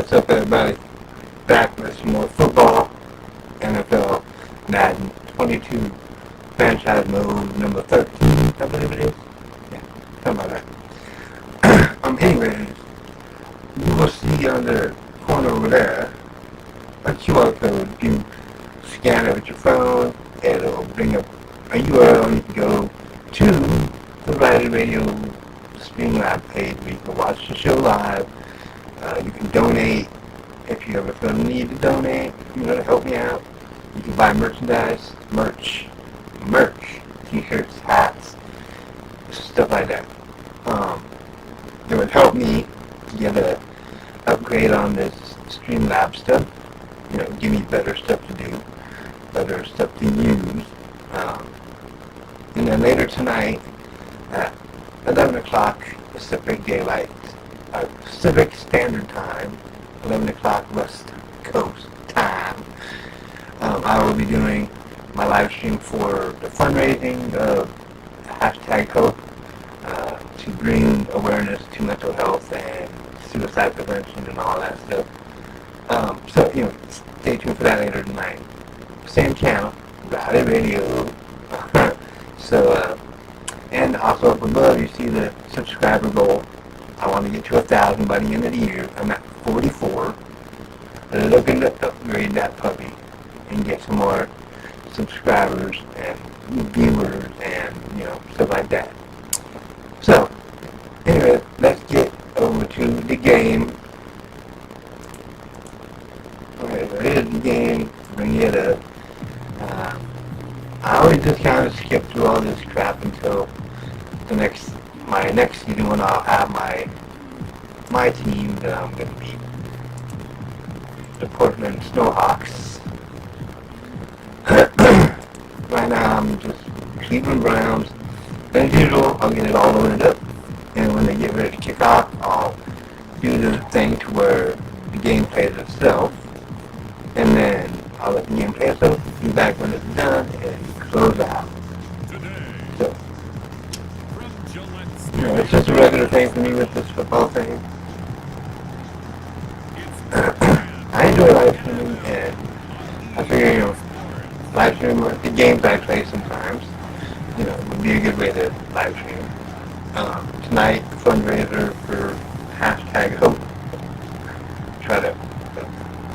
What's up, everybody? Back with some more football, NFL, Madden 22, franchise mode number 13, I believe it is. Yeah, something like that. Anyways, you will see on the corner over there a QR code. You scan it with your phone, and it'll bring up a URL. You can go to the Rider Radio Streamlab page where you can watch the show live. You can donate if you ever feel the need to donate, to help me out. You can buy merchandise, merch, t-shirts, hats, stuff like that. It would help me get an upgrade on this Streamlab stuff. Give me better stuff to do, better stuff to use. And then later tonight at 11 o'clock Pacific Standard Time, 11 o'clock West Coast time, I will be doing my live stream for the fundraising of #Hope to bring awareness to mental health and suicide prevention and all that stuff. So, stay tuned for that later tonight. Same channel, Rowdy Radio. So, and also up above, you see the subscriber goal. I want to get to 1,000 by the end of the year. I'm at 44. Looking to upgrade that puppy and get some more subscribers and viewers and, stuff like that. So, anyway, let's get over to the game. Okay, so here's the game. Bring it up. I always just kind of skip through all this crap until my next season when I'll have my team that I'm going to beat. The Portland Snowhawks. Right now I'm just Cleveland Browns. As usual, I'll get it all loaded up, and when they get ready to kick off, I'll do the thing to where the game plays itself, and then I'll let the game play itself, be back when it's done, and close out. So, it's just a regular thing for me with this football thing. I enjoy live streaming, and I figure, live stream the games I play sometimes, would be a good way to live stream. Tonight, fundraiser for #Hope. Try to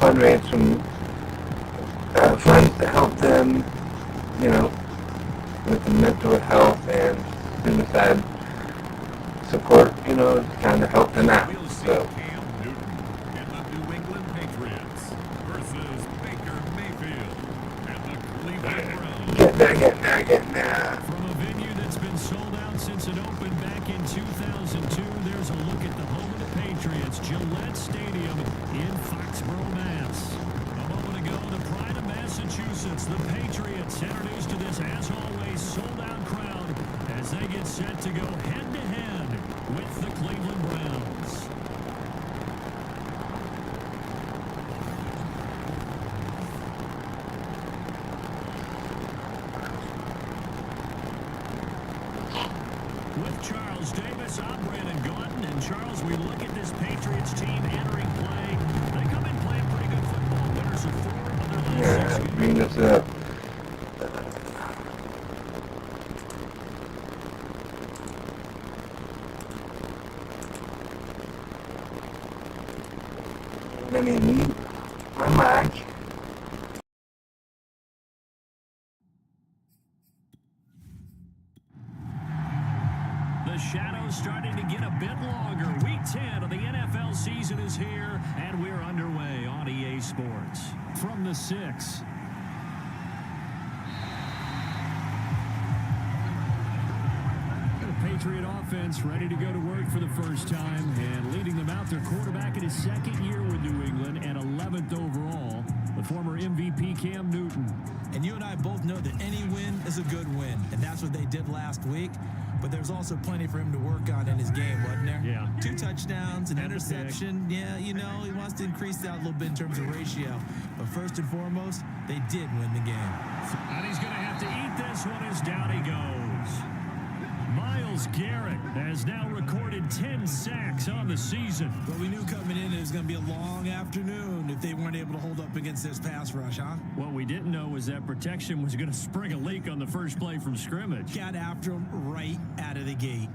fundraise some funds to help them, with the mental health and suicide support, to kind of help them out. So, getting there. From a venue that's been sold out since it opened back in 2002, there's a look at the home of the Patriots, Gillette Stadium in Foxborough, Mass. A moment ago, the pride of Massachusetts, the Patriots, introduced to this, as always, sold-out crowd as they get set to go head-to-head with the Cleveland Browns. With Charles Davis, I'm Brandon Gordon, and Charles, we look at this Patriots team entering play. They come in playing pretty good football. Winners of 4 of their last 6 games. Bring this up. Let me mute my mic. The shadows starting to get a bit longer. Week 10 of the NFL season is here, and we're underway on EA Sports. From the 6. The Patriot offense ready to go to work for the first time, and leading them out, their quarterback in his second year with New England and 11th overall, the former MVP Cam Newton. And you and I both know that any win is a good win, and that's what they did last week. But there's also plenty for him to work on in his game, wasn't there? Yeah. 2 touchdowns, an interception. Yeah, he wants to increase that a little bit in terms of ratio. But first and foremost, they did win the game. And he's going to have to eat this one as down he goes. Myles Garrett has now recorded 10 sacks on the season. But we knew coming in it was going to be a long afternoon if they weren't able to hold up against this pass rush, huh? What we didn't know was that protection was going to spring a leak on the first play from scrimmage. Got after him right out of the gate.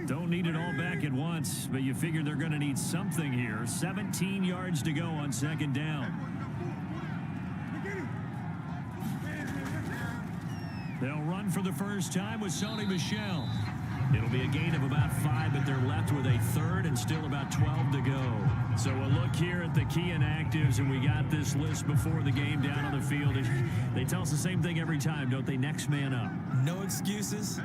Don't need it all back at once, but you figure they're going to need something here. 17 yards to go on second down. They'll run for the first time with Sony Michel. It'll be a gain of about 5, but they're left with a third and still about 12 to go. So a look here at the key inactives, and we got this list before the game down on the field. They tell us the same thing every time, don't they? Next man up. No excuses.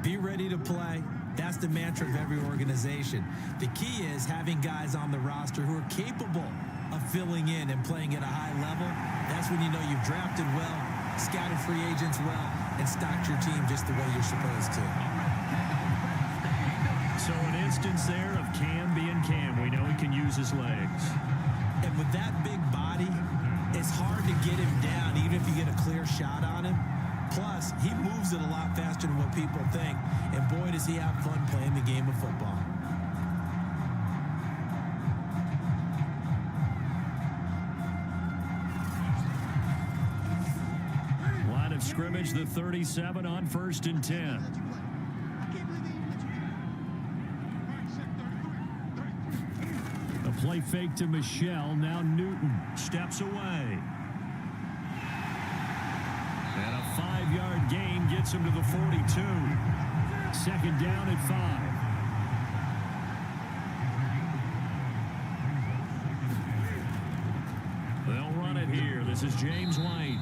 Be ready to play. That's the mantra of every organization. The key is having guys on the roster who are capable of filling in and playing at a high level. That's when you know you've drafted well, scouted free agents well, and stocked your team just the way you're supposed to. So an instance there of Cam being Cam. We know he can use his legs. And with that big body, it's hard to get him down, even if you get a clear shot on him. Plus, he moves it a lot faster than what people think. And boy, does he have fun playing the game of football. Line of scrimmage, the 37 on 1st and 10. A play fake to Michel. Now Newton steps away. And a 5-yard gain gets him to the 42. Second down at 5. They'll run it here. This is James White.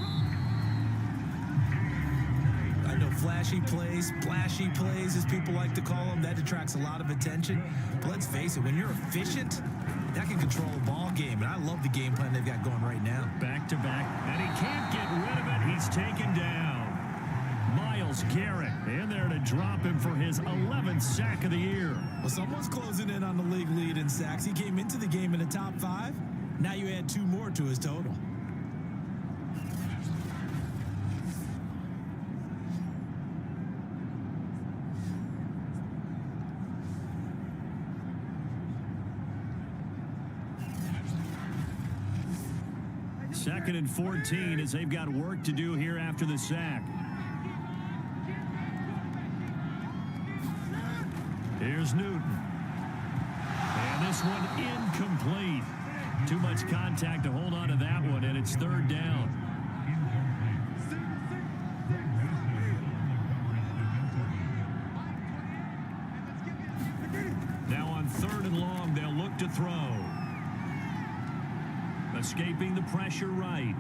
I know flashy plays, splashy plays, as people like to call them, that attracts a lot of attention. But let's face it, when you're efficient, that can control a ball game. And I love the game plan they've got going right now. Back to back, and he can't get rid of it. He's taken down. Myles Garrett in there to drop him for his 11th sack of the year. Well, someone's closing in on the league lead in sacks. He came into the game in the top 5. Now you add 2 more to his total. Second and 14 as they've got work to do here after the sack. Here's Newton. And this one incomplete. Too much contact to hold on to that one, and it's 3rd down. Now on 3rd and long, they'll look to throw. Escaping the pressure right.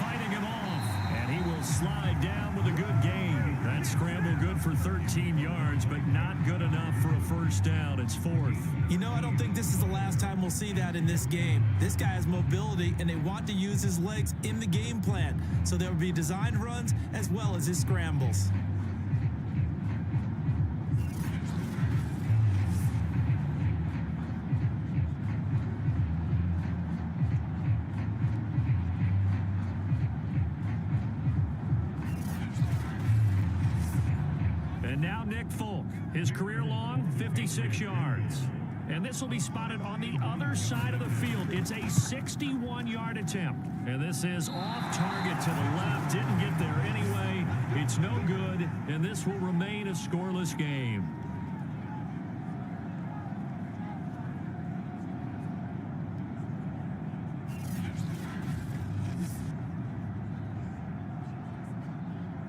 Fighting him off. And he will slide down with a good gain. That scramble good for 13 yards, but not good enough for a first down. It's 4th. You know, I don't think this is the last time we'll see that in this game. This guy has mobility, and they want to use his legs in the game plan. So there will be designed runs as well as his scrambles. And now Nick Folk, his career long, 56 yards. And this will be spotted on the other side of the field. It's a 61-yard attempt. And this is off target to the left. Didn't get there anyway. It's no good, and this will remain a scoreless game.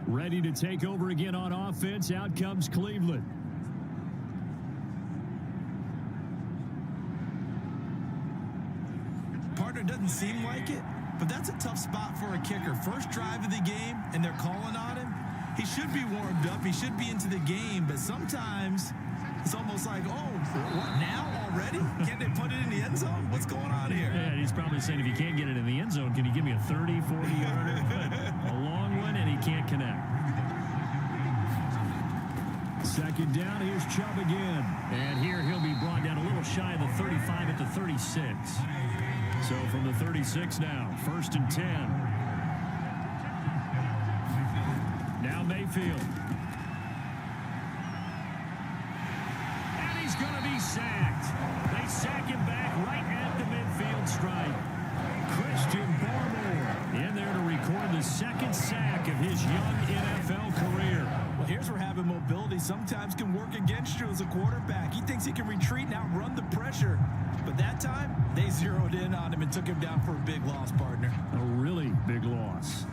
Ready to take over again on offense. Out comes Cleveland. Partner, doesn't seem like it, but that's a tough spot for a kicker. First drive of the game, and they're calling on him. He should be warmed up. He should be into the game, but sometimes it's almost like, oh, what, now already? Can't they put it in the end zone? What's going on here? Yeah, he's probably saying, if you can't get it in the end zone, can you give me a 30, 40-yarder? A long one, and he can't connect. Second down, here's Chubb again. And here he'll be brought down a little shy of the 35 at the 36. So from the 36 now, 1st and 10. Now Mayfield. And he's going to be sacked. They sack him back right at the midfield stripe. Christian Barmore in there to record the second sack of his young NFL career. Well, here's where having mobility sometimes can work against you as a quarterback. He thinks he can retreat and outrun the pressure. But that time, they zeroed in on him and took him down for a big loss, partner. A really big loss.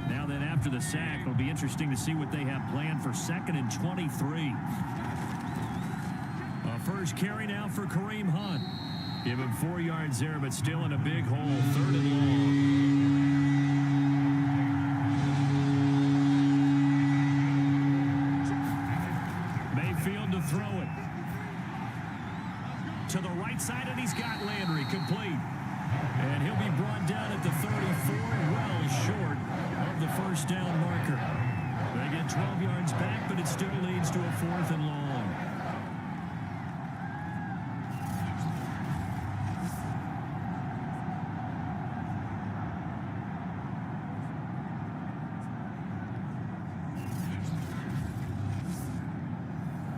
Now then, after the sack, it'll be interesting to see what they have planned for 2nd and 23. First carry now for Kareem Hunt. Give him 4 yards there, but still in a big hole. 3rd and long. Mayfield to throw it. To the right side, and he's got Landry complete. And he'll be brought down at the 34, well short of the first down marker. They get 12 yards back, but it still leads to a 4th and long.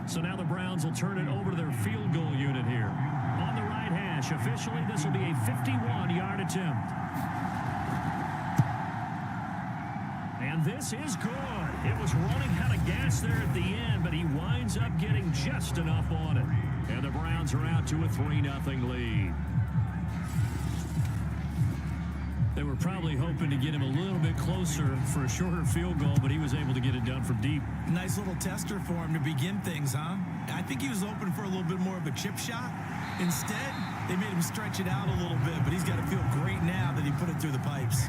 So now the Browns will turn it over to their field goal unit here. On the right hash, officially, this will be a 51-yard attempt. And this is good. It was running out of gas there at the end, but he winds up getting just enough on it. And the Browns are out to a 3-0 lead. They were probably hoping to get him a little bit closer for a shorter field goal, but he was able to get it done from deep. Nice little tester for him to begin things, huh? I think he was open for a little bit more of a chip shot. Instead, they made him stretch it out a little bit, but he's got to feel great now that he put it through the pipes.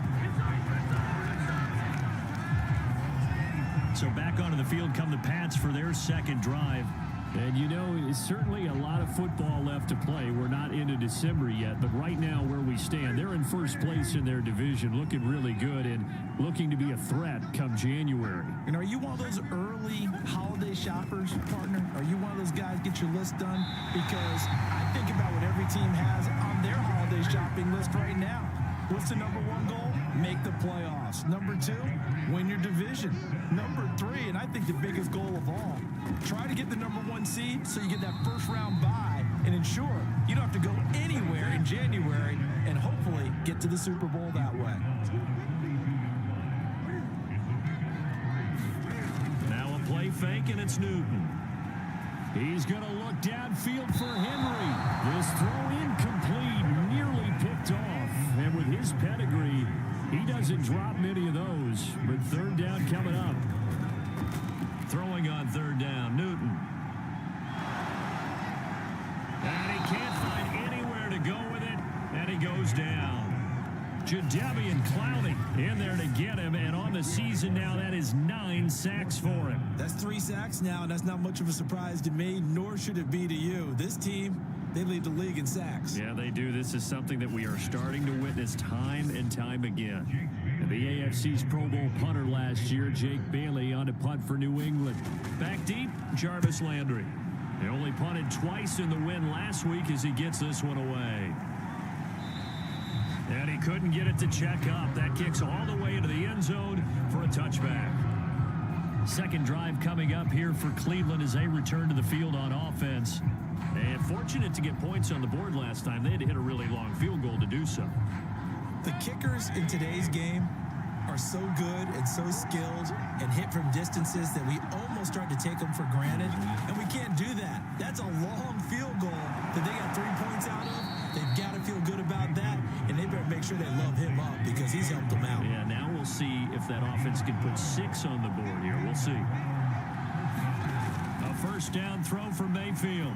So back onto the field come the Pats for their second drive. And, you know, it's certainly a lot of football left to play. We're not into December yet, but right now where we stand, they're in first place in their division, looking really good and looking to be a threat come January. And are you one of those early holiday shoppers, partner? Are you one of those guys get your list done? Because I think about what every team has on their holiday shopping list right now. What's the number 1 goal? Make the playoffs. Number 2, win your division. Number 3, and I think the biggest goal of all, try to get the number 1 seed so you get that first round bye and ensure you don't have to go anywhere in January and hopefully get to the Super Bowl that way. Now a play fake, and it's Newton. He's going to look downfield for Henry. This throw incomplete, nearly picked off. And with his pedigree, he doesn't drop many of those. But 3rd down coming up. Throwing on 3rd down, Newton. And he can't find anywhere to go with it. And he goes down. Jadeveon Clowney in there to get him. And on the season now, that is 9 sacks for him. That's 3 sacks now, and that's not much of a surprise to me, nor should it be to you. This team, they lead the league in sacks. Yeah, they do. This is something that we are starting to witness time and time again. And the AFC's Pro Bowl punter last year, Jake Bailey, on to punt for New England. Back deep, Jarvis Landry. He only punted twice in the win last week as he gets this one away. And he couldn't get it to check up. That kicks all the way into the end zone for a touchback. Second drive coming up here for Cleveland as they return to the field on offense. And fortunate to get points on the board last time. They had to hit a really long field goal to do so. The kickers in today's game are so good and so skilled and hit from distances that we almost start to take them for granted. And we can't do that. That's a long field goal that they got 3 points out of. They've got to feel good about that, and they better make sure they love him up because he's helped them out. Yeah, now we'll see if that offense can put 6 on the board here. We'll see. A first down throw for Mayfield.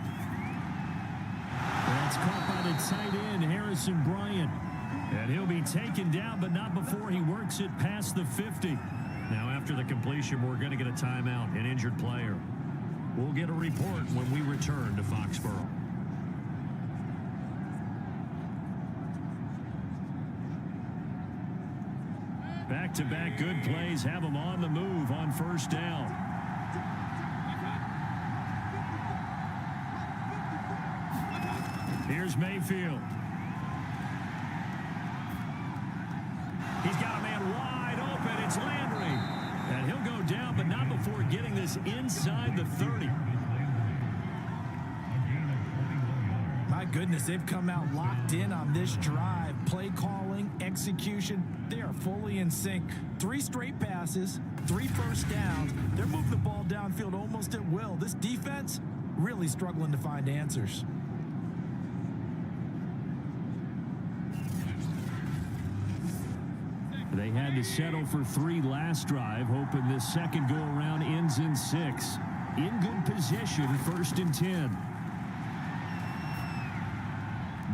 That's caught by the tight end, Harrison Bryant. And he'll be taken down, but not before he works it past the 50. Now, after the completion, we're going to get a timeout, an injured player. We'll get a report when we return to Foxborough. Back-to-back good plays have them on the move on first down. Here's Here's Mayfield. He's got a man wide open. It's Landry. And he'll go down, but not before getting this inside the 30. My goodness, they've come out locked in on this drive. Play calling, execution, they are fully in sync. 3 straight passes, 3 first downs. They're moving the ball downfield almost at will. This defense really struggling to find answers. They had to settle for 3 last drive, hoping this second go-around ends in 6. In good position, 1st and 10.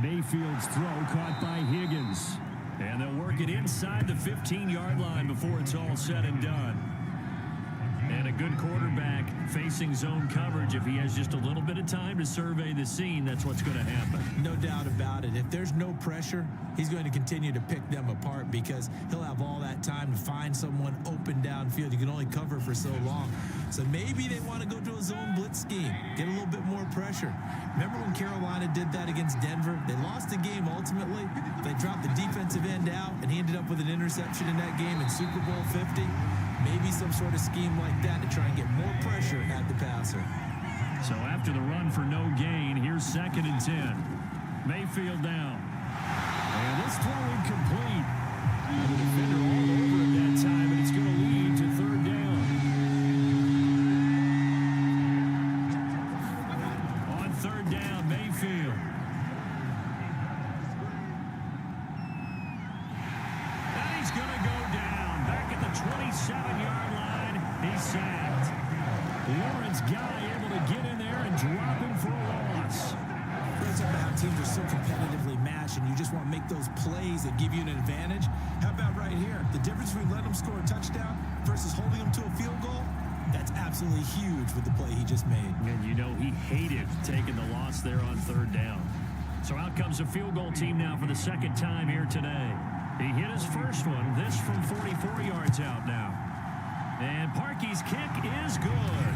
Mayfield's throw caught by Higgins. And they'll work it inside the 15-yard line before it's all said and done. And a good quarterback facing zone coverage. If he has just a little bit of time to survey the scene, that's what's going to happen. No doubt about it. If there's no pressure, he's going to continue to pick them apart because he'll have all that time to find someone open downfield. You can only cover for so long. So maybe they want to go to a zone blitz scheme, get a little bit more pressure. Remember when Carolina did that against Denver? They lost the game ultimately. They dropped the defensive end out, and he ended up with an interception in that game in Super Bowl 50. Maybe some sort of scheme like that to try and get more pressure at the passer. So after the run for no gain, here's 2nd and 10. Mayfield down. And this throw incomplete. And the defender all over it that time, and it's going to lead to 3rd down. On 3rd down, Mayfield. And he's going to go down. Back at the 27-yard line, he's sacked. Lawrence Guy able to get in there and drop him for a loss. That's how teams are so competitively matched, and you just want to make those plays that give you an advantage. How about right here? The difference between letting them score a touchdown versus holding them to a field goal, that's absolutely huge with the play he just made. And you know he hated taking the loss there on 3rd down. So out comes a field goal team now for the 2nd time here today. He hit his first one, this from 44 yards out now. And Parkey's kick is good.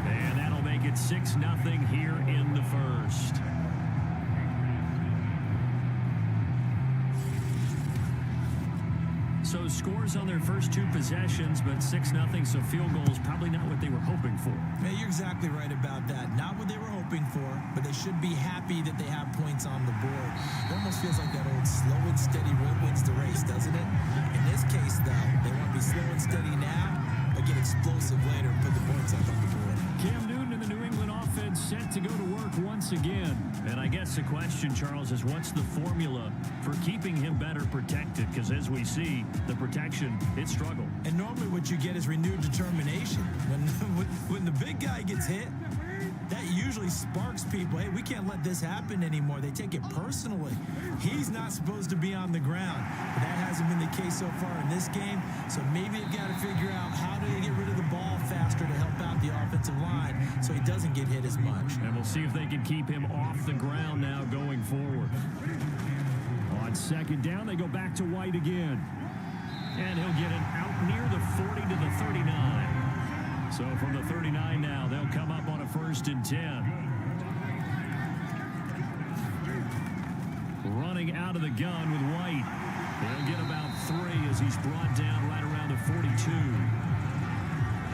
And that'll make it 6-0 here in the 1st. So scores on their first 2 possessions, but 6-0, so field goal is probably not what they were hoping for. Yeah, you're exactly right about that. Not what they were hoping for, but they should be happy that they have points on the board. It almost feels like that old slow and steady wins the race, doesn't it? In this case, though, they want to be slow and steady now, but get explosive later and put the points up on the board. Cam Newton and the New England offense set to go to work once again. And I guess the question, Charles, is what's the formula for keeping him better protected? Because as we see, the protection, it struggled. And normally what you get is renewed determination. When the big guy gets hit, that usually sparks people. Hey, we can't let this happen anymore. They take it personally. He's not supposed to be on the ground. But that hasn't been the case so far in this game. So maybe they've got to figure out how to get rid of the ball faster to help out the offensive line so he doesn't get hit as much. And we'll see if they can keep him off the ground now going forward. On 2nd down, they go back to White again. And he'll get it out near the 40 to the 39. So from the 39 now, they'll come up on a 1st and 10. Running out of the gun with White. They'll get about 3 as he's brought down right around the 42.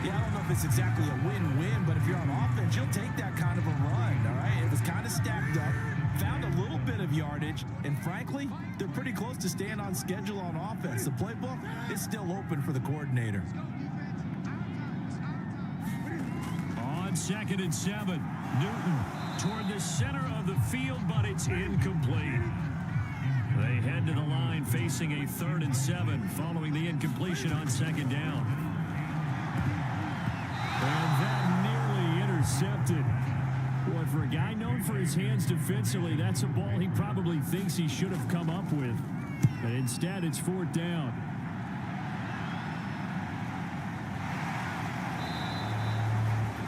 Yeah, I don't know if it's exactly a win-win, but if you're on offense, you'll take that kind of a run, all right? It was kind of stacked up, found a little bit of yardage, and frankly, they're pretty close to staying on schedule on offense. The playbook is still open for the coordinator. On 2nd and 7, Newton toward the center of the field, but it's incomplete. They head to the line facing a 3rd and 7 following the incompletion on 2nd down. And that nearly intercepted. Boy, for a guy known for his hands defensively, that's a ball he probably thinks he should have come up with. But instead, it's 4th down.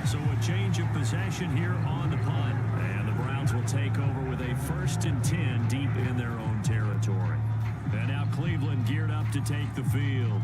So a change of possession here on the punt. And the Browns will take over with a 1st and 10 deep in their own territory. And now Cleveland geared up to take the field.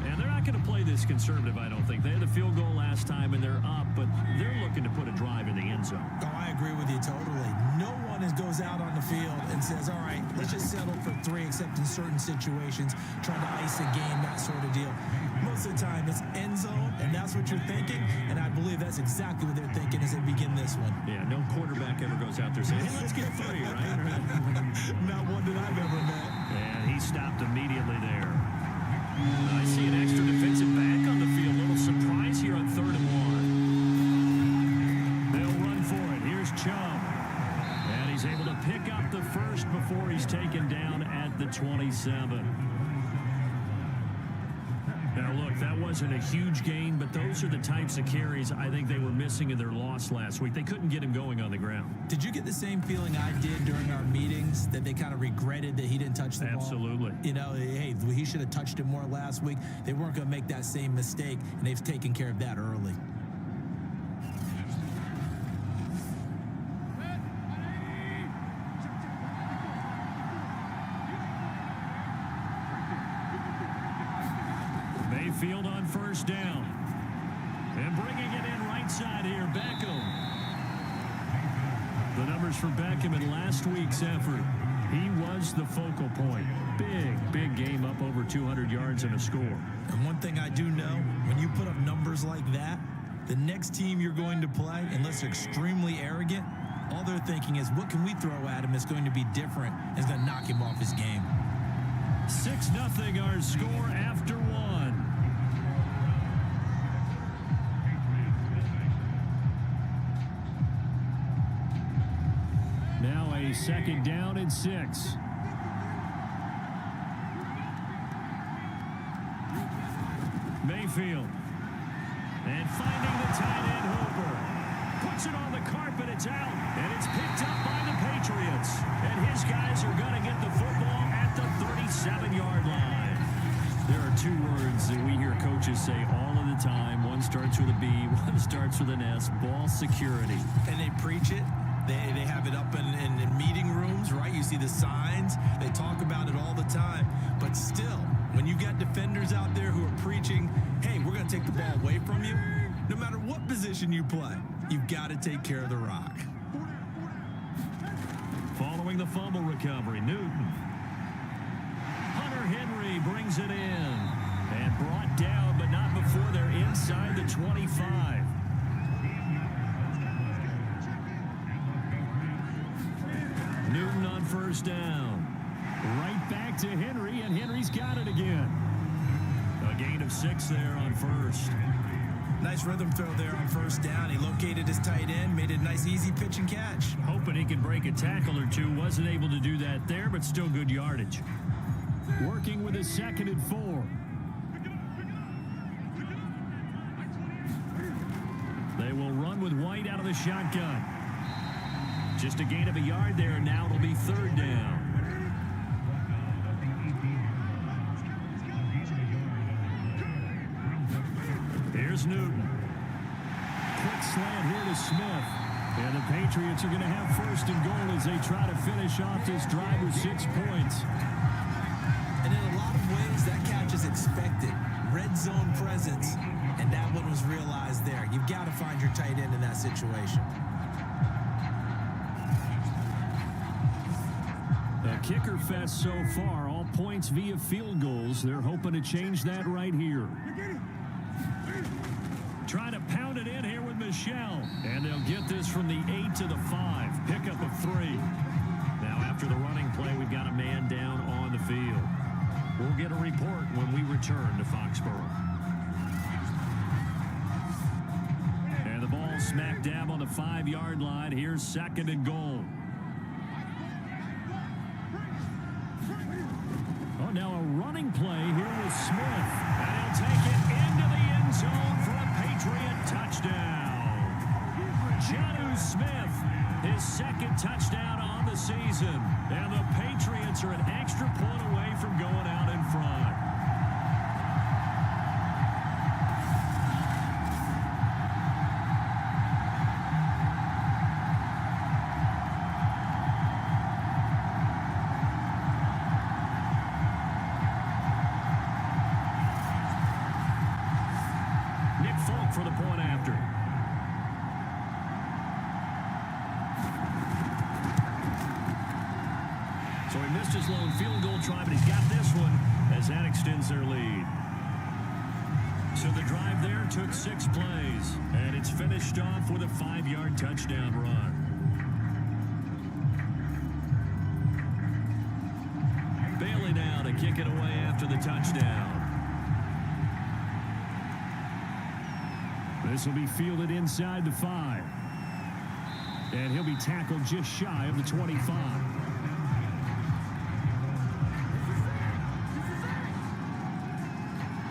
And they're not going to play this conservative, I don't think. They had the field goal last time, and they're up, but they're looking to put a drive in the end zone. Oh, I agree. agree with you totally. No one goes out on the field and says, all right, let's just settle for 3, except in certain situations, trying to ice a game, that sort of deal. Most of the time, it's end zone, and that's what you're thinking, and I believe that's exactly what they're thinking as they begin this one. Yeah, no quarterback ever goes out there saying, hey, let's get 3, right? Not one that I've ever met. And he stopped immediately there. I see an extra defensive back on the field. Little surprise here on 3rd and 1. They'll run for it. Here's Chubb. And he's able to pick up the first before he's taken down at the 27. Now, look, that wasn't a huge gain, but those are the types of carries I think they were missing in their loss last week. They couldn't get him going on the ground. Did you get the same feeling I did during our meetings, that they kind of regretted that he didn't touch the ball? Absolutely. You know, hey, he should have touched it more last week. They weren't going to make that same mistake, and they've taken care of that early. Mayfield on 1st down. And bringing it in right side here, Beckham. The numbers for Beckham in last week's effort. He was the focal point. Big game, up over 200 yards and a score. And one thing I do know, when you put up numbers like that, the next team you're going to play, unless they're extremely arrogant, all they're thinking is, what can we throw at him that's going to be different and is going to knock him off his game? 6-0 our score after 1. Now a 2nd down and 6. Mayfield. And finding the tight end Hooper. Puts it on the carpet, it's out. And it's picked up by the Patriots. And his guys are going to get the football at the 37-yard line. There are 2 words that we hear coaches say all of the time. One starts with a B, one starts with an S. Ball security. And they preach it. They have it up in meeting rooms, right? You see the signs. They talk about it all the time. But still, when you got defenders out there who are preaching, hey, we're going to take the ball away from you, no matter what position you play, you've got to take care of the rock. Following the fumble recovery, Newton. Hunter Henry brings it in. And brought down, but not before they're inside the 25. Newton on 1st down. Right back to Henry, and Henry's got it again. A gain of 6 there on 1st. Nice rhythm throw there on 1st down. He located his tight end, made it a nice, easy pitch and catch. Hoping he could break a tackle or 2. Wasn't able to do that there, but still good yardage. Working with his 2nd and 4. They will run with White out of the shotgun. Just a gain of a yard there, and now it'll be 3rd down. Here's Newton. Quick slant here to Smith. And the Patriots are going to have 1st and goal as they try to finish off this drive with 6 points. And in a lot of ways, that catch is expected. Red zone presence, and that one was realized there. You've got to find your tight end in that situation. A kicker fest so far, all points via field goals. They're hoping to change that right here. Trying to pound it in here with Michelle. And they'll get this from the 8 to the 5. Pickup of 3. Now after the running play, we've got a man down on the field. We'll get a report when we return to Foxborough. And the ball smack dab on the 5-yard line. Here's 2nd and goal. Oh, now a running play here with Smith. And he'll take it into the end zone for a Patriot touchdown. Jonnu Smith, his 2nd touchdown on the season. And the Patriots are an extra point away from going out in front. For the point after. missed his lone field goal try, but he's got this one as that extends their lead. So the drive there took 6 plays, and it's finished off with a 5-yard touchdown run. Bailey now to kick it away after the touchdown. This will be fielded inside the 5. And he'll be tackled just shy of the 25.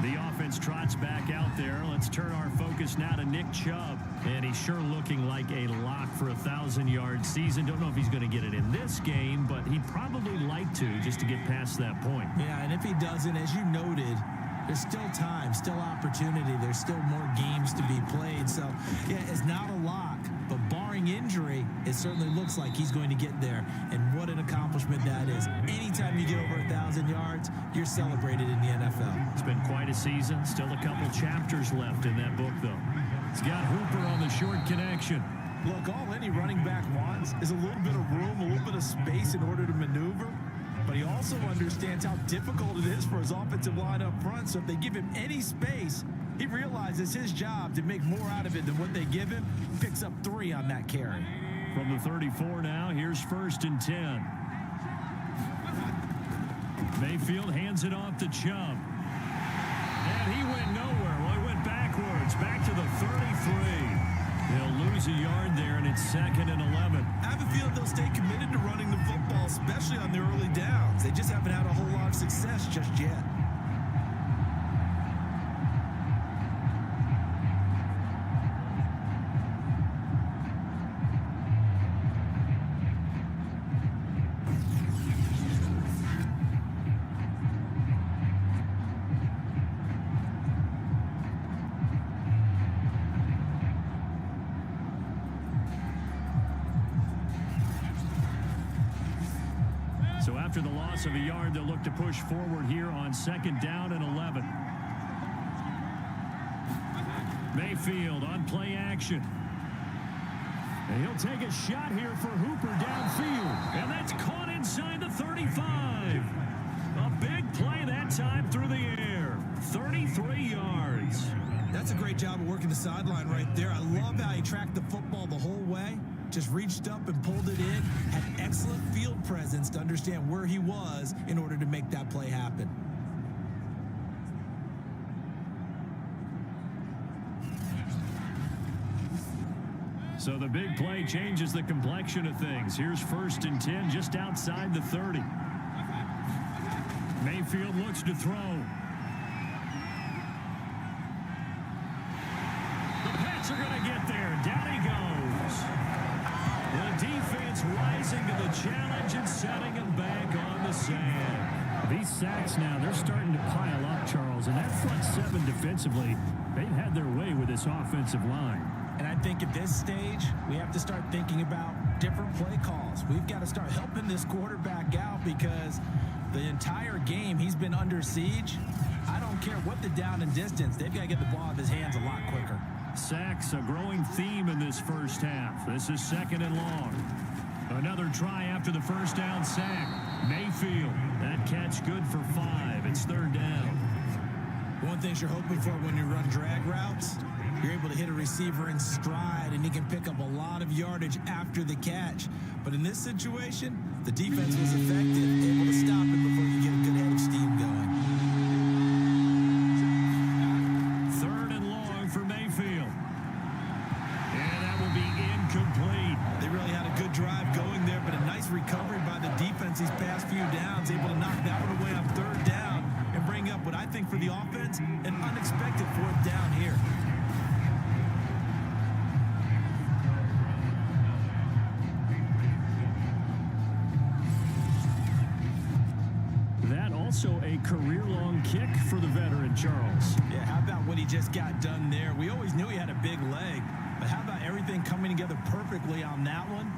The offense trots back out there. Let's turn our focus now to Nick Chubb. And he's sure looking like a lock for a 1,000-yard season. Don't know if he's going to get it in this game, but he'd probably like to just to get past that point. Yeah, and if he doesn't, as you noted, there's still time, still opportunity. There's still more games to be played. So, yeah, it's not a lock, but barring injury, it certainly looks like he's going to get there. And what an accomplishment that is. Anytime you get over 1,000 yards, you're celebrated in the NFL. It's been quite a season. Still a couple chapters left in that book, though. He's got Hooper on the short connection. Look, all any running back wants is a little bit of room, a little bit of space in order to maneuver. But he also understands how difficult it is for his offensive line up front. So if they give him any space, he realizes his job to make more out of it than what they give him. Picks up 3 on that carry. From the 34 now, here's 1st and 10. Mayfield hands it off to Chubb. And he went nowhere. Well, he went backwards, back to the 33. They'll lose a yard there, and it's 2nd and 11. I have a feeling they'll stay committed to running the football, especially on the early downs. They just haven't had a whole lot of success just yet. So after the loss of a yard, they'll look to push forward here on 2nd down and 11. Mayfield on play action. And he'll take a shot here for Hooper downfield. And that's caught inside the 35. A big play that time through the air. 33 yards. That's a great job of working the sideline right there. I love how he tracked the football the whole way. Just reached up and pulled it in. Had excellent field presence to understand where he was in order to make that play happen. So the big play changes the complexion of things. Here's 1st and 10 just outside the 30. Mayfield looks to throw. The Pats are going to get there. Down he goes. The defense rising to the challenge and setting him back on the sand. These sacks now, they're starting to pile up, Charles. And that front 7 defensively, they've had their way with this offensive line. And I think at this stage, we have to start thinking about different play calls. We've got to start helping this quarterback out because the entire game he's been under siege. I don't care what the down and distance. They've got to get the ball out of his hands a lot quicker. Sacks, a growing theme in this first half. This is 2nd and long. Another try after the first down sack. Mayfield, that catch good for 5. It's 3rd down. One thing you're hoping for when you run drag routes, you're able to hit a receiver in stride, and he can pick up a lot of yardage after the catch. But in this situation, the defense was effective, able to stop it before you get a good head of steam going. 3rd and long for Mayfield. And that will be incomplete. They really had a good drive going there, but a nice recovery by the defense these past few downs, able to knock that one away on 3rd down and bring up what I think for the offense, an unexpected 4th down here. Also a career-long kick for the veteran, Charles. Yeah, how about what he just got done there? We always knew he had a big leg, but how about everything coming together perfectly on that one?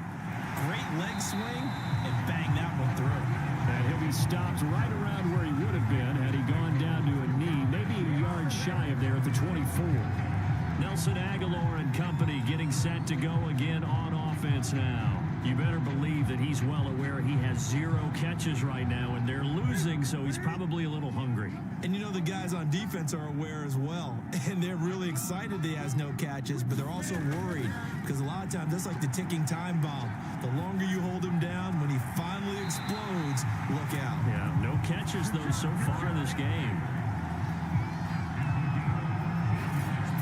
Great leg swing, and bang that one through. And he'll be stopped right around where he would have been had he gone down to a knee, maybe a yard shy of there at the 24. Nelson Aguilar and company getting set to go again on offense now. You better believe that he's well aware he has 0 catches right now, and they're losing, so he's probably a little hungry. And you know the guys on defense are aware as well, and they're really excited he has no catches, but they're also worried because a lot of times that's like the ticking time bomb. The longer you hold him down, when he finally explodes, look out. Yeah, no catches, though, so far in this game.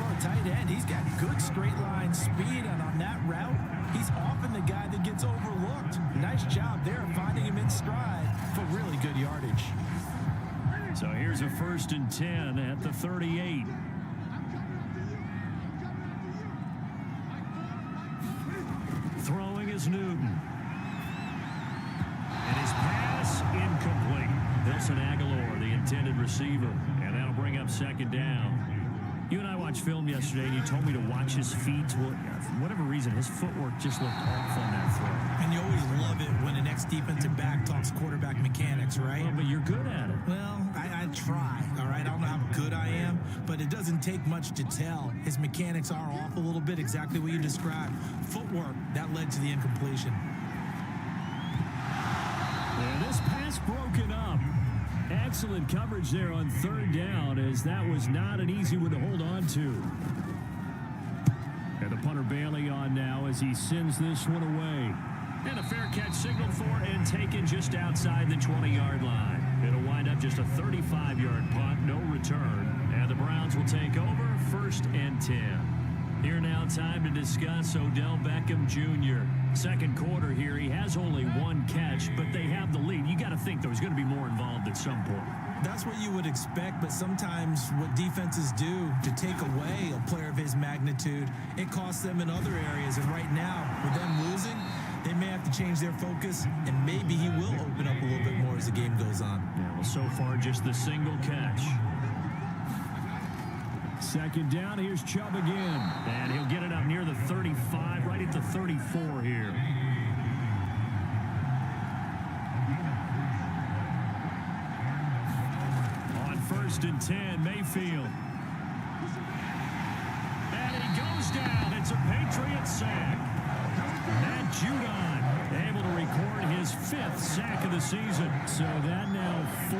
For a tight end, he's got good straight line speed, and on that route, he's often the guy that gets overlooked. Nice job there finding him in stride for really good yardage. So here's a 1st and 10 at the 38. Throwing is Newton. And his pass incomplete. Wilson Aguilar, the intended receiver. And that'll bring up 2nd down. You and I watched film yesterday, and you told me to watch his feet. Well, for whatever reason, his footwork just looked off on that throw. And you always love it when an ex-defensive back talks quarterback mechanics, right? Well, but you're good at it. Well, I try, all right? I don't know how good I am, but it doesn't take much to tell. His mechanics are off a little bit, exactly what you described. Footwork, that led to the incompletion. And this pass broken up. Excellent coverage there on 3rd down, as that was not an easy one to hold on to. And the punter Bailey on now as he sends this one away. And a fair catch signaled for and taken just outside the 20-yard line. It'll wind up just a 35-yard punt, no return. And the Browns will take over, 1st and 10. Here now, time to discuss Odell Beckham Jr. Second quarter here, he has only 1 catch, but they have the lead. You got to think, though, he's going to be more involved at some point. That's what you would expect, but sometimes what defenses do to take away a player of his magnitude, it costs them in other areas. And right now, with them losing, they may have to change their focus, and maybe he will open up a little bit more as the game goes on. Yeah, well, so far, just the single catch. 2nd down, here's Chubb again. And he'll get it up near the 35, right at the 34 here. On 1st and 10, Mayfield. And he goes down. It's a Patriot sack. Matt Judon able to record his 5th sack of the season. So that now 4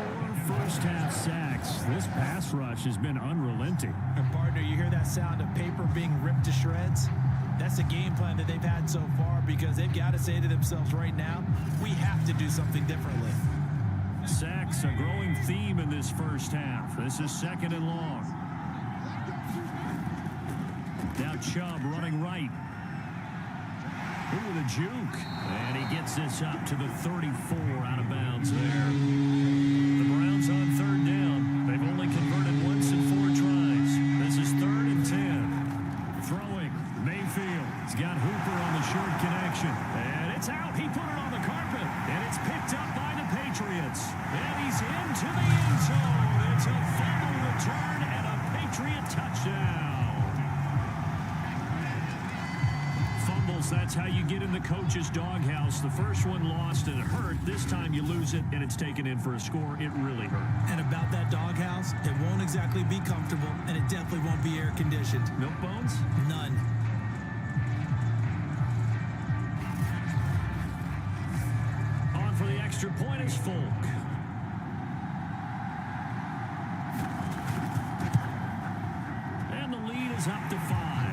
first-half sacks. This pass rush has been unrelenting. And partner, you hear that sound of paper being ripped to shreds? That's a game plan that they've had so far because they've got to say to themselves right now, we have to do something differently. Sacks, a growing theme in this first half. This is 2nd and long. Now Chubb running right. Ooh, the juke. And he gets this up to the 34 out of bounds there. The Browns on 3rd down. They've only converted once in 4 tries. This is 3rd and 10. Throwing. Mayfield. He's got Hooper on the short connection. And it's out. He put it on the carpet. And it's picked up by the Patriots. And he's into the end zone. It's a fumble return and a Patriot touchdown. That's how you get in the coach's doghouse. The first one lost and it hurt. This time you lose it and it's taken in for a score. It really hurt. And about that doghouse, it won't exactly be comfortable, and it definitely won't be air conditioned. Milk bones? None. On for the extra point is Folk. And the lead is up to 5.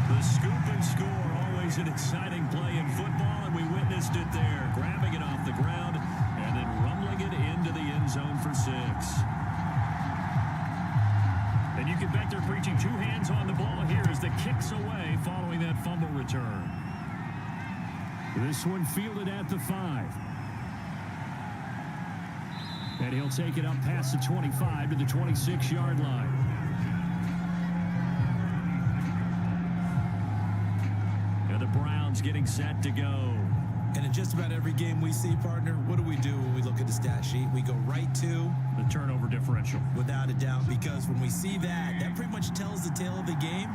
The scoop and score, always an exciting play in football, and we witnessed it there. Grabbing it off the ground and then rumbling it into the end zone for 6. And you can bet they're preaching 2 hands on the ball here as the kick's away following that fumble return. This one fielded at the 5. And he'll take it up past the 25 to the 26-yard line. And the Browns getting set to go. And in just about every game we see, partner, what do we do when we look at the stat sheet? We go right to the turnover differential. Without a doubt, because when we see that, that pretty much tells the tale of the game.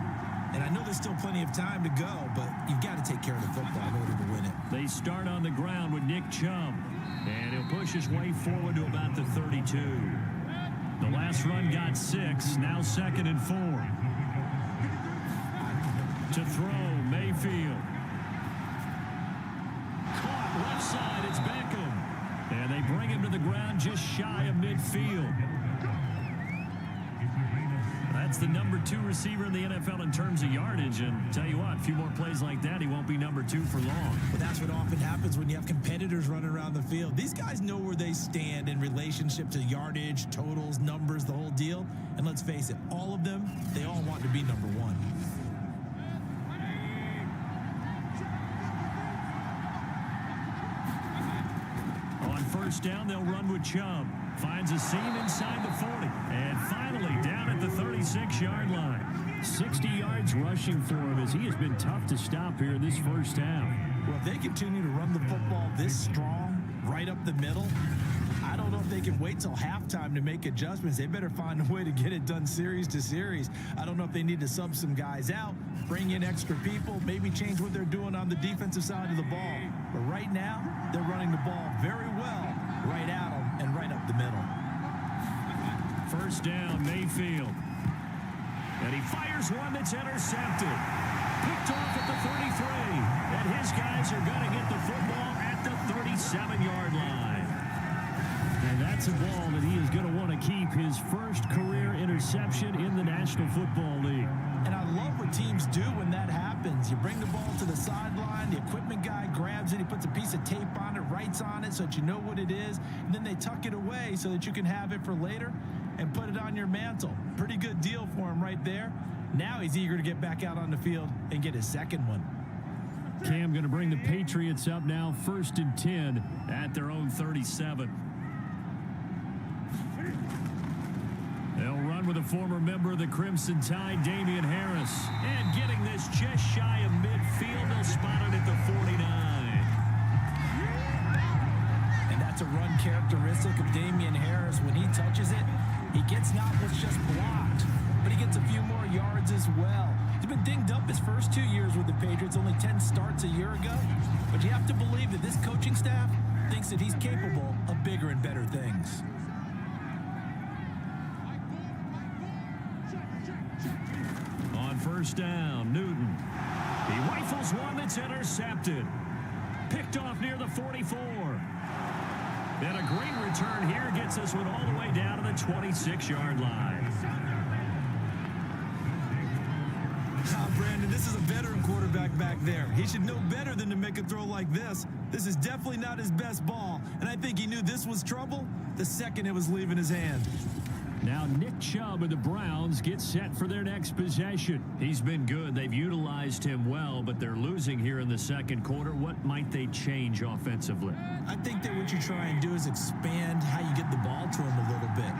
And I know there's still plenty of time to go, but you've got to take care of the football in order to win it. They start on the ground with Nick Chubb. And he'll push his way forward to about the 32. The last run got 6. Now 2nd and 4. To throw, Mayfield. Left side, it's Beckham. And they bring him to the ground just shy of midfield. That's the number 2 receiver in the NFL in terms of yardage. And tell you what, a few more plays like that, he won't be number 2 for long. Well, that's what often happens when you have competitors running around the field. These guys know where they stand in relationship to yardage, totals, numbers, the whole deal. And let's face it, all of them, they all want to be number 1. On first down, they'll run with Chubb. Finds a seam inside the 40. And finally down at the 36-yard line. 60 yards rushing for him as he has been tough to stop here in this first half. Well, if they continue to run the football this strong, right up the middle, I don't know if they can wait till halftime to make adjustments. They better find a way to get it done series to series. I don't know if they need to sub some guys out, bring in extra people, maybe change what they're doing on the defensive side of the ball. But right now, they're running the ball very well, right at them and right up the middle. First down, Mayfield. And he fires one that's intercepted. Picked off at the 33. And his guys are going to get the football at the 37-yard line. And that's a ball that he is going to want to keep, his first career interception in the National Football League. And I love what teams do when that happens. You bring the ball to the sideline, the equipment guy grabs it, he puts a piece of tape on it, writes on it so that you know what it is, and then they tuck it away so that you can have it for later and put it on your mantle. Pretty good deal for him right there. Now he's eager to get back out on the field and get his second one. Cam going to bring the Patriots up now, 1st and 10 at their own 37. They'll run with a former member of the Crimson Tide, Damian Harris. And getting this just shy of midfield, they'll spot it at the 49. And that's a run characteristic of Damian Harris. When he touches it, he gets not what's just blocked, but he gets a few more yards as well. He's been dinged up his first 2 years with the Patriots, only 10 starts a year ago. But you have to believe that this coaching staff thinks that he's capable of bigger and better things. On first down, Newton. He rifles one that's intercepted. Picked off near the 44. And a great return here gets this one all the way down to the 26-yard line. Brandon, this is a veteran quarterback back there. He should know better than to make a throw like this. This is definitely not his best ball, and I think he knew this was trouble the second it was leaving his hand. Now Nick Chubb and the Browns get set for their next possession. He's been good. They've utilized him well, but they're losing here in the second quarter. What might they change offensively? I think that what you try and do is expand how you get the ball to him a little bit.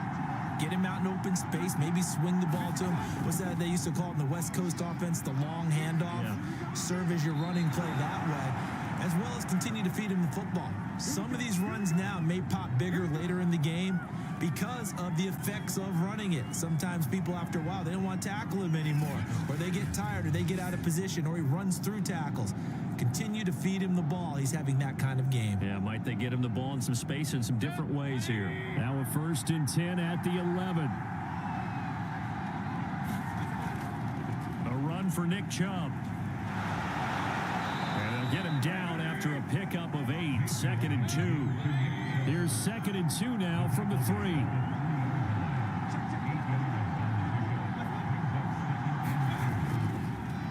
Get him out in open space, maybe swing the ball to him. What's that they used to call it in the West Coast offense, the long handoff? Yeah. Serve as your running play that way, as well as continue to feed him the football. Some of these runs now may pop bigger later in the game because of the effects of running it. Sometimes people, after a while, they don't want to tackle him anymore, or they get tired, or they get out of position, or he runs through tackles. Continue to feed him the ball. He's having that kind of game. Yeah, might they get him the ball in some space in some different ways here. Now a 1st and 10 at the 11. A run for Nick Chubb. And they'll get him down after a pickup of 8. 2nd and 2. Here's 2nd and 2 now from the 3.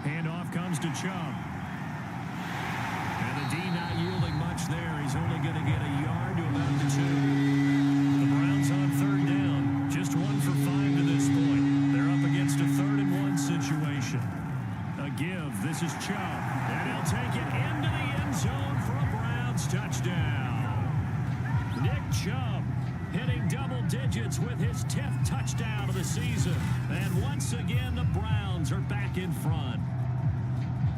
Handoff comes to Chubb. And the D not yielding much there. He's only going to get a yard to about the 2. The Browns on 3rd down. Just 1 for 5 to this point. They're up against a 3rd and 1 situation. A give. This is Chubb. And he'll take it into the end zone for a Browns touchdown. Nick Chubb hitting double digits with his 10th touchdown of the season. And once again, the Browns are back in front.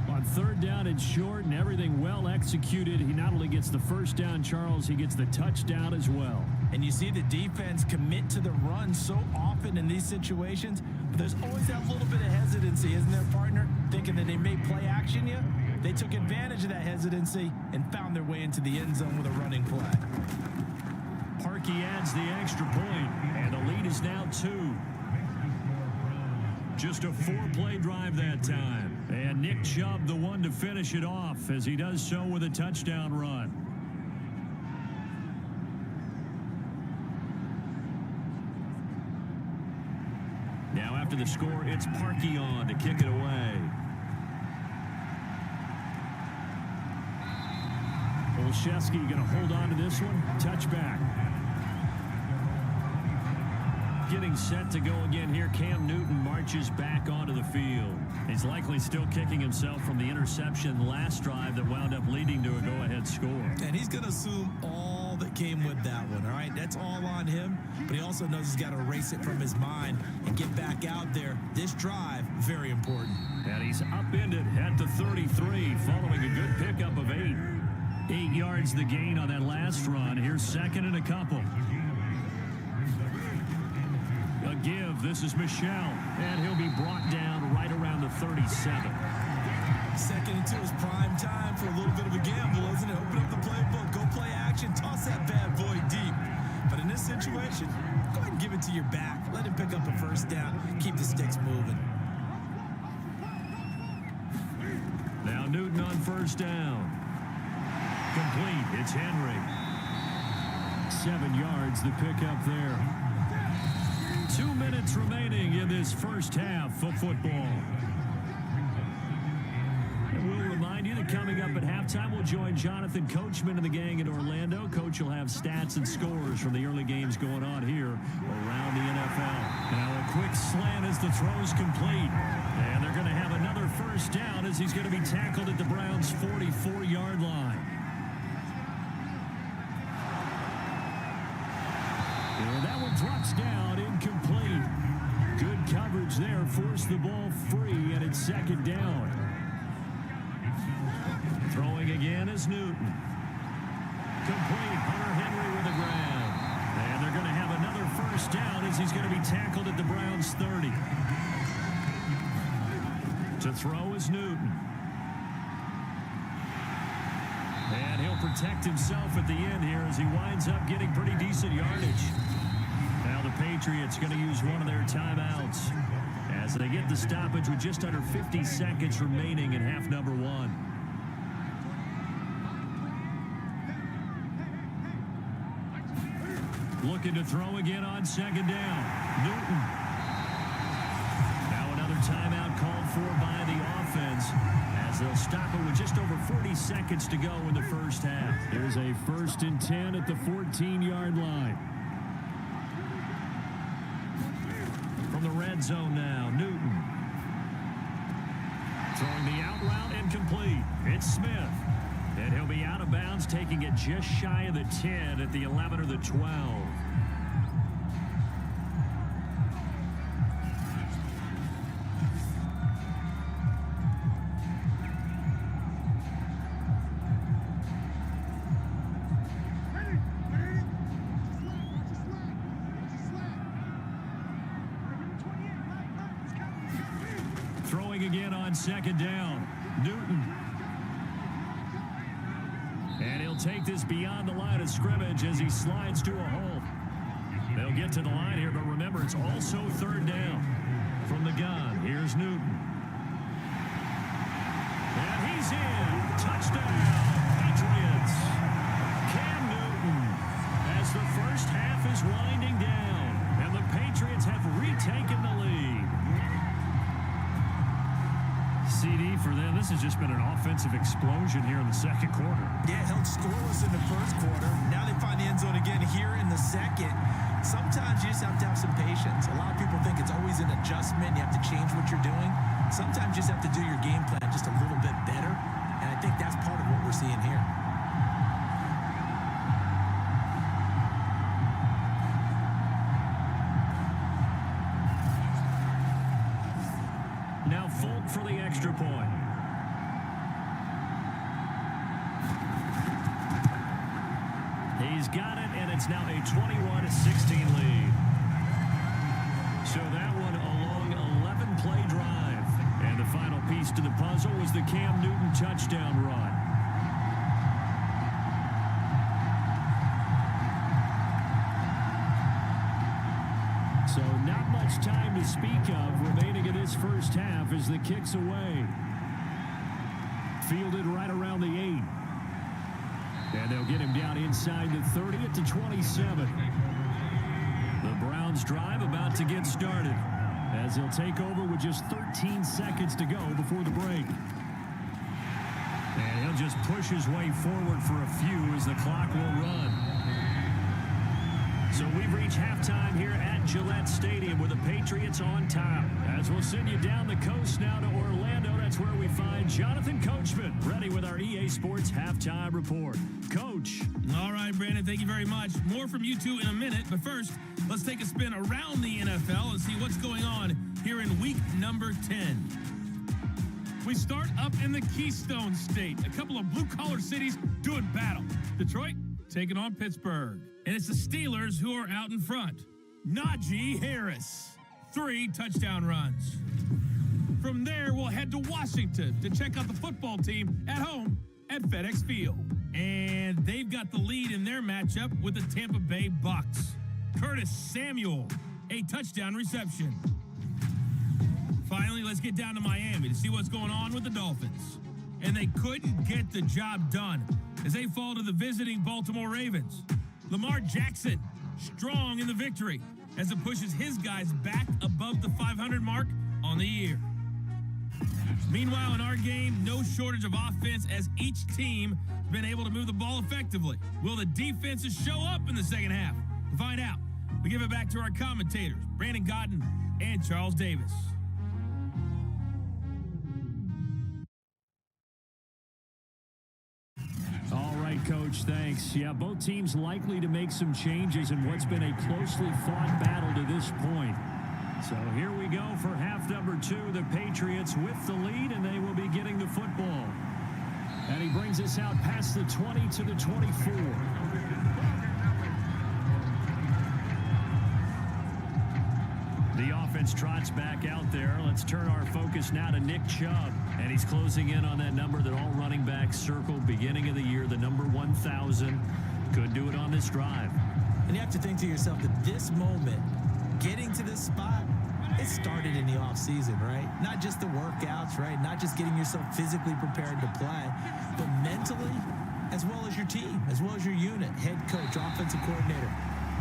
On 3rd down and short and everything well executed, he not only gets the first down, Charles, he gets the touchdown as well. And you see the defense commit to the run so often in these situations, but there's always that little bit of hesitancy, isn't there, partner? Thinking that they may play action you. They took advantage of that hesitancy and found their way into the end zone with a running play. Parkey adds the extra point, and the lead is now 2. Just a 4-play drive that time. And Nick Chubb, the one to finish it off, as he does so with a touchdown run. after the score. It's Parkey on to kick it away. Olszewski going to hold on to this one. Touchback. Getting set to go again here. Cam Newton marches back onto the field. He's likely still kicking himself from the interception last drive that wound up leading to a go-ahead score. And he's going to assume all that came with that one, all right? That's all on him, but he also knows he's got to erase it from his mind and get back out there. This drive, very important. And he's upended at the 33 following a good pickup of 8. 8 yards the gain on that last run. Here's second and a couple. A give. This is Michel. And he'll be brought down right around the 37. Second and 2 is prime time for a little bit of a gamble, isn't it? Open up the playbook. Go play action. Toss that bad boy deep. But in this situation, go ahead and give it to your back. Let him pick up a first down. Keep the sticks moving. Now Newton on first down. Complete. It's Henry. 7 yards the pickup there. 2 minutes remaining in this first half of football. And we'll remind you that coming up at halftime, we'll join Jonathan Coachman and the gang in Orlando. Coach will have stats and scores from the early games going on here around the NFL. Now a quick slant as the throw's complete. And they're going to have another first down as he's going to be tackled at the Browns' 44-yard line. And that one drops down, incomplete. Good coverage there, forced the ball free, and it's second down. Throwing again is Newton. Complete, Hunter Henry with a grab. And they're going to have another first down as he's going to be tackled at the Browns' 30. To throw is Newton. And he'll protect himself at the end here as he winds up getting pretty decent yardage. Now the Patriots going to use one of their timeouts as they get the stoppage with just under 50 seconds remaining in half number 1. Looking to throw again on second down. Newton. Now another timeout called for by the offense as they'll stop it with just over 40 seconds to go in the first half. Here's a 1st and 10 at the 14-yard line. From the red zone now, Newton. Throwing the out route incomplete. It's Smith. And he'll be out of bounds, taking it just shy of the 10 at the 11 or the 12. Throwing again on second down, Newton. And he'll take this beyond the line of scrimmage as he slides to a hole. They'll get to the line here, but remember, it's also third down. From the gun, here's Newton. And he's in. Touchdown, Patriots. Cam Newton, as the first half is winding down, and the Patriots have retaken the lead. CD for them. This has just been an offensive explosion here in the second quarter. Yeah, held scoreless in the first quarter. Now they find the end zone again here in the second. Sometimes you just have to have some patience. A lot of people think it's always an adjustment. You have to change what you're doing. Sometimes you just have to do your game plan just a little bit better. And I think that's part of what we're seeing here. Now Folk for the extra point. He's got it, and it's now a 21-16 lead. So that one a long 11-play drive. And the final piece to the puzzle was the Cam Newton touchdown run. So not much time to speak of remaining in this first half as the kick's away. Fielded right around the 8. And they'll get him down inside the 30 at the 27. The Browns drive about to get started as he'll take over with just 13 seconds to go before the break. And he'll just push his way forward for a few as the clock will run. So we've reached halftime here at Gillette Stadium with the Patriots on top. As we'll send you down the coast now to Orlando, that's where we find Jonathan Coachman ready with our EA Sports Halftime Report. Coach. All right, Brandon, thank you very much. More from you two in a minute, but first, let's take a spin around the NFL and see what's going on here in week number 10. We start up in the Keystone State. A couple of blue-collar cities doing battle. Detroit taking on Pittsburgh. And it's the Steelers who are out in front. Najee Harris, 3 touchdown runs. From there, we'll head to Washington to check out the football team at home at FedEx Field. And they've got the lead in their matchup with the Tampa Bay Bucks. Curtis Samuel, a touchdown reception. Finally, let's get down to Miami to see what's going on with the Dolphins. And they couldn't get the job done as they fall to the visiting Baltimore Ravens. Lamar Jackson, strong in the victory as it pushes his guys back above the 500 mark on the year. Meanwhile, in our game, no shortage of offense as each team has been able to move the ball effectively. Will the defenses show up in the second half? To find out, we give it back to our commentators, Brandon Godden and Charles Davis. All right, Coach, thanks. Yeah, both teams likely to make some changes in what's been a closely fought battle to this point. So here we go for half number 2. The Patriots with the lead, and they will be getting the football. And he brings us out past the 20 to the 24. The offense trots back out there. Let's turn our focus now to Nick Chubb. And he's closing in on that number that all running backs circled beginning of the year, the number 1,000. Could do it on this drive. And you have to think to yourself that this moment, getting to this spot, it started in the offseason, right? Not just the workouts, right? Not just getting yourself physically prepared to play, but mentally, as well as your team, as well as your unit, head coach, offensive coordinator.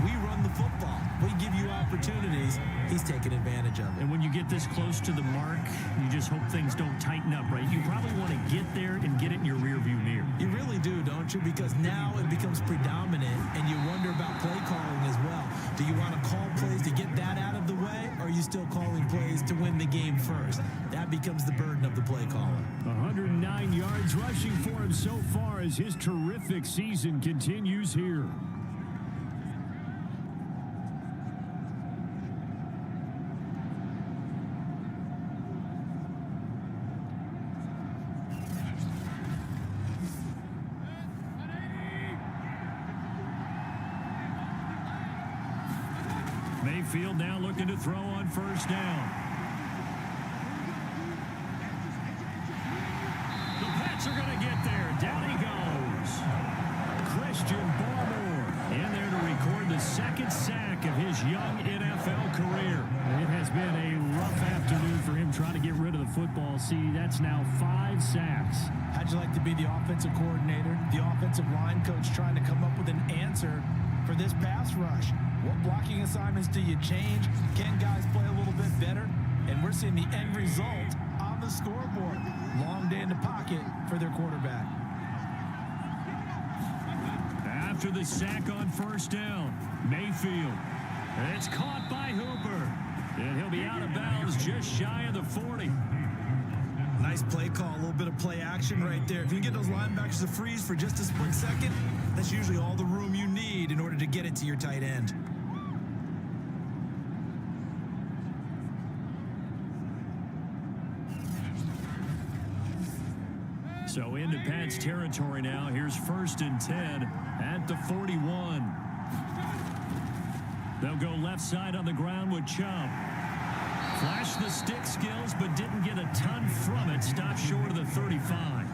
We run the football. We give you opportunities. He's taking advantage of it. And when you get this close to the mark, you just hope things don't tighten up, right? You probably want to get there and get it in your rearview mirror. You really do, don't you? Because now it becomes predominant, and you wonder about play calling as well. Do you want to call plays to get that out of the way, or are you still calling plays to win the game first? That becomes the burden of the play caller. 109 yards rushing for him so far as his terrific season continues here. Mayfield now looking to throw on first down. The Pats are going to get there. Down he goes. Christian Barmore in there to record the second sack of his young NFL career. It has been a rough afternoon for him trying to get rid of the football. See, that's now 5 sacks. How'd you like to be the offensive coordinator, the offensive line coach trying to come up with an answer for this pass rush? What blocking assignments do you change? Can guys play a little bit better? And we're seeing the end result on the scoreboard. Long day in the pocket for their quarterback. After the sack on first down, Mayfield. It's caught by Hooper. And he'll be out of bounds just shy of the 40. Nice play call, a little bit of play action right there. If you can get those linebackers to freeze for just a split second, that's usually all the room you need in order to get it to your tight end. So into Pats territory now. Here's 1st and 10 at the 41. They'll go left side on the ground with Chubb. Flashed the stick skills, but didn't get a ton from it. Stopped short of the 35.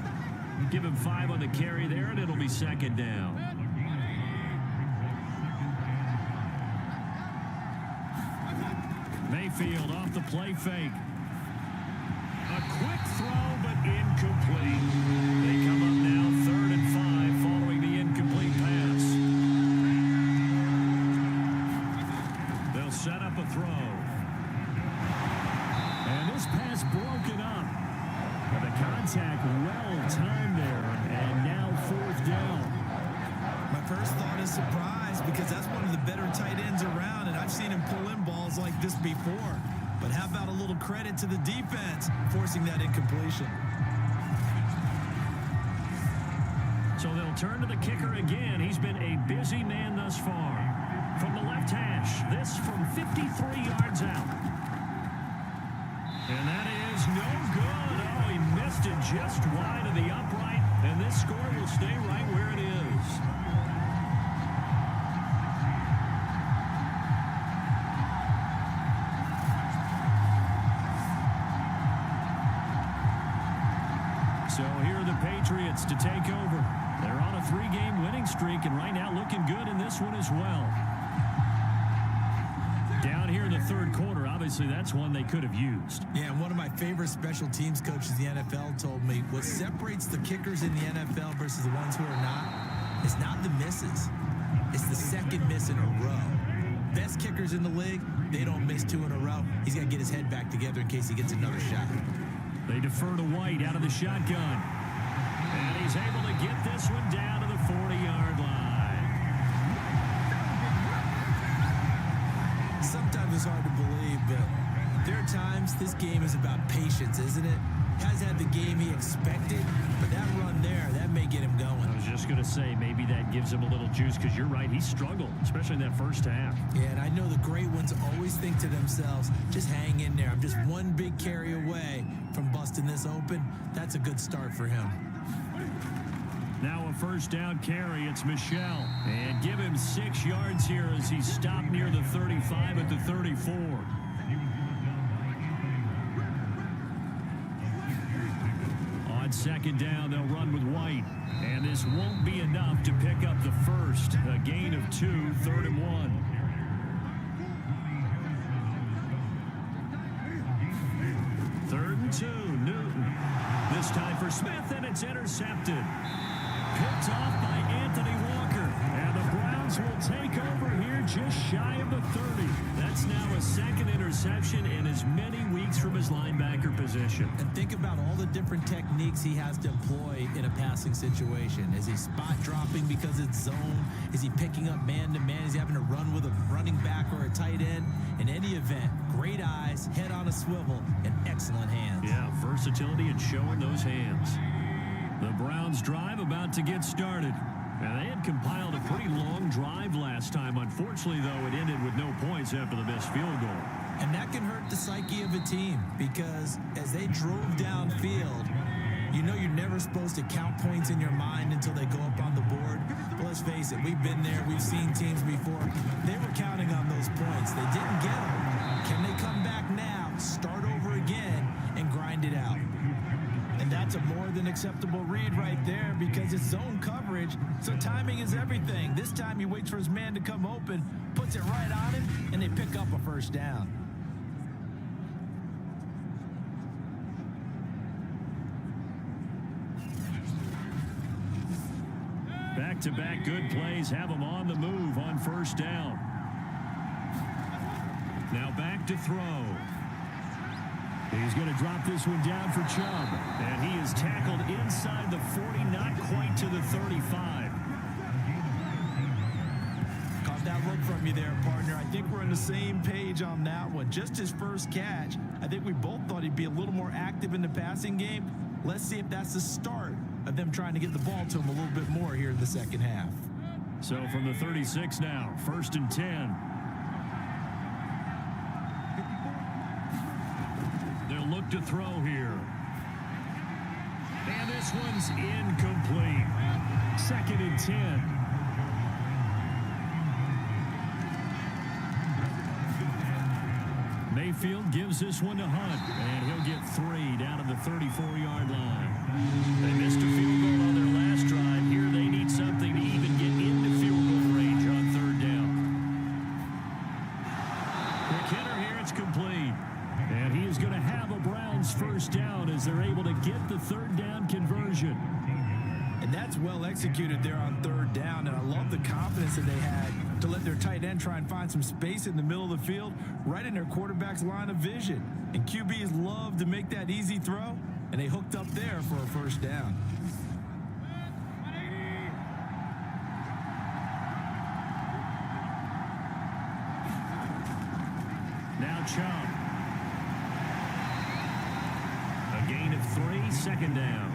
Give him 5 on the carry there, and it'll be 2nd down. Mayfield off the play fake. A quick throw, but incomplete. They come up now 3rd and 5 following the incomplete pass. They'll set up a throw. this pass broken up. But the contact well timed there, and now 4th down. My first thought is surprise because that's one of the better tight ends around, and I've seen him pull in balls like this before. But how about a little credit to the defense forcing that incompletion? So they'll turn to the kicker again. He's been a busy man thus far. From the left hash, this from 53 yards out. And that is no good. Oh, he missed it just wide of the upright, and this score will stay right where it is. So here are the Patriots to take over. They're on a 3-game winning streak, and right now looking good in this one as well. Down here in the 3rd quarter, obviously that's one they could have used. Yeah, and one of my favorite special teams coaches in the NFL told me what separates the kickers in the NFL versus the ones who are not is not the misses. It's the second miss in a row. Best kickers in the league, they don't miss 2 in a row. He's got to get his head back together in case he gets another shot. They defer to White out of the shotgun. And he's able to get this one down to the 40-yard line. Sometimes it's hard to believe, but there are times this game is about patience, isn't it? Has had the game he expected, but that run there, that may get him going. I was just going to say, maybe that gives him a little juice because you're right, he struggled, especially in that first half. Yeah, and I know the great ones always think to themselves, just hang in there. I'm just one big carry away from busting this open. That's a good start for him. Now a 1st down carry. It's Michel. And give him 6 yards here as he stopped near the 35 at the 34. On 2nd down, they'll run with White. And this won't be enough to pick up the first. A gain of 2, 3rd and 1. Third and 2, Newton. This time for Smith, and it's intercepted. Picked off by Anthony Walker. And the Browns will take over here just shy of the 30. That's now a 2nd interception in as many weeks from his linebacker position. And think about all the different techniques he has to employ in a passing situation. Is he spot dropping because it's zone? Is he picking up man-to-man? Is he having to run with a running back or a tight end? In any event, great eyes, head on a swivel, and excellent hands. Yeah, versatility and showing those hands. The Browns drive about to get started. And they had compiled a pretty long drive last time. Unfortunately, though, it ended with no points after the missed field goal. And that can hurt the psyche of a team because as they drove downfield, you know you're never supposed to count points in your mind until they go up on the board. But let's face it, we've been there. We've seen teams before. They were counting on those points. They didn't get them. Can they come back now, start over again, and grind it out? And that's a more than acceptable read right there because it's zone coverage, so timing is everything. This time he waits for his man to come open, puts it right on him, and they pick up a 1st down. Back-to-back good plays have him on the move on 1st down. Now back to throw. He's going to drop this one down for Chubb. And he is tackled inside the 40, not quite to the 35. Caught that look from you there, partner. I think we're on the same page on that one. Just his first catch. I think we both thought he'd be a little more active in the passing game. Let's see if that's the start of them trying to get the ball to him a little bit more here in the 2nd half. So from the 36 now, 1st and 10. They'll look to throw here. And this one's incomplete. 2nd and 10. Mayfield gives this one to Hunt, and he'll get 3 down at the 34-yard line. They missed a field goal on their last drive. Here they need something to even get into field goal range on 3rd down. McKinnon here, it's complete. And he is going to have a Browns 1st down as they're able to get the 3rd down conversion. And that's well executed there on 3rd down, and I love the confidence that they had to let their tight end try and find some space in the middle of the field, right in their quarterback's line of vision. And QBs love to make that easy throw, and they hooked up there for a first down. Now Chubb. A gain of 3, second down.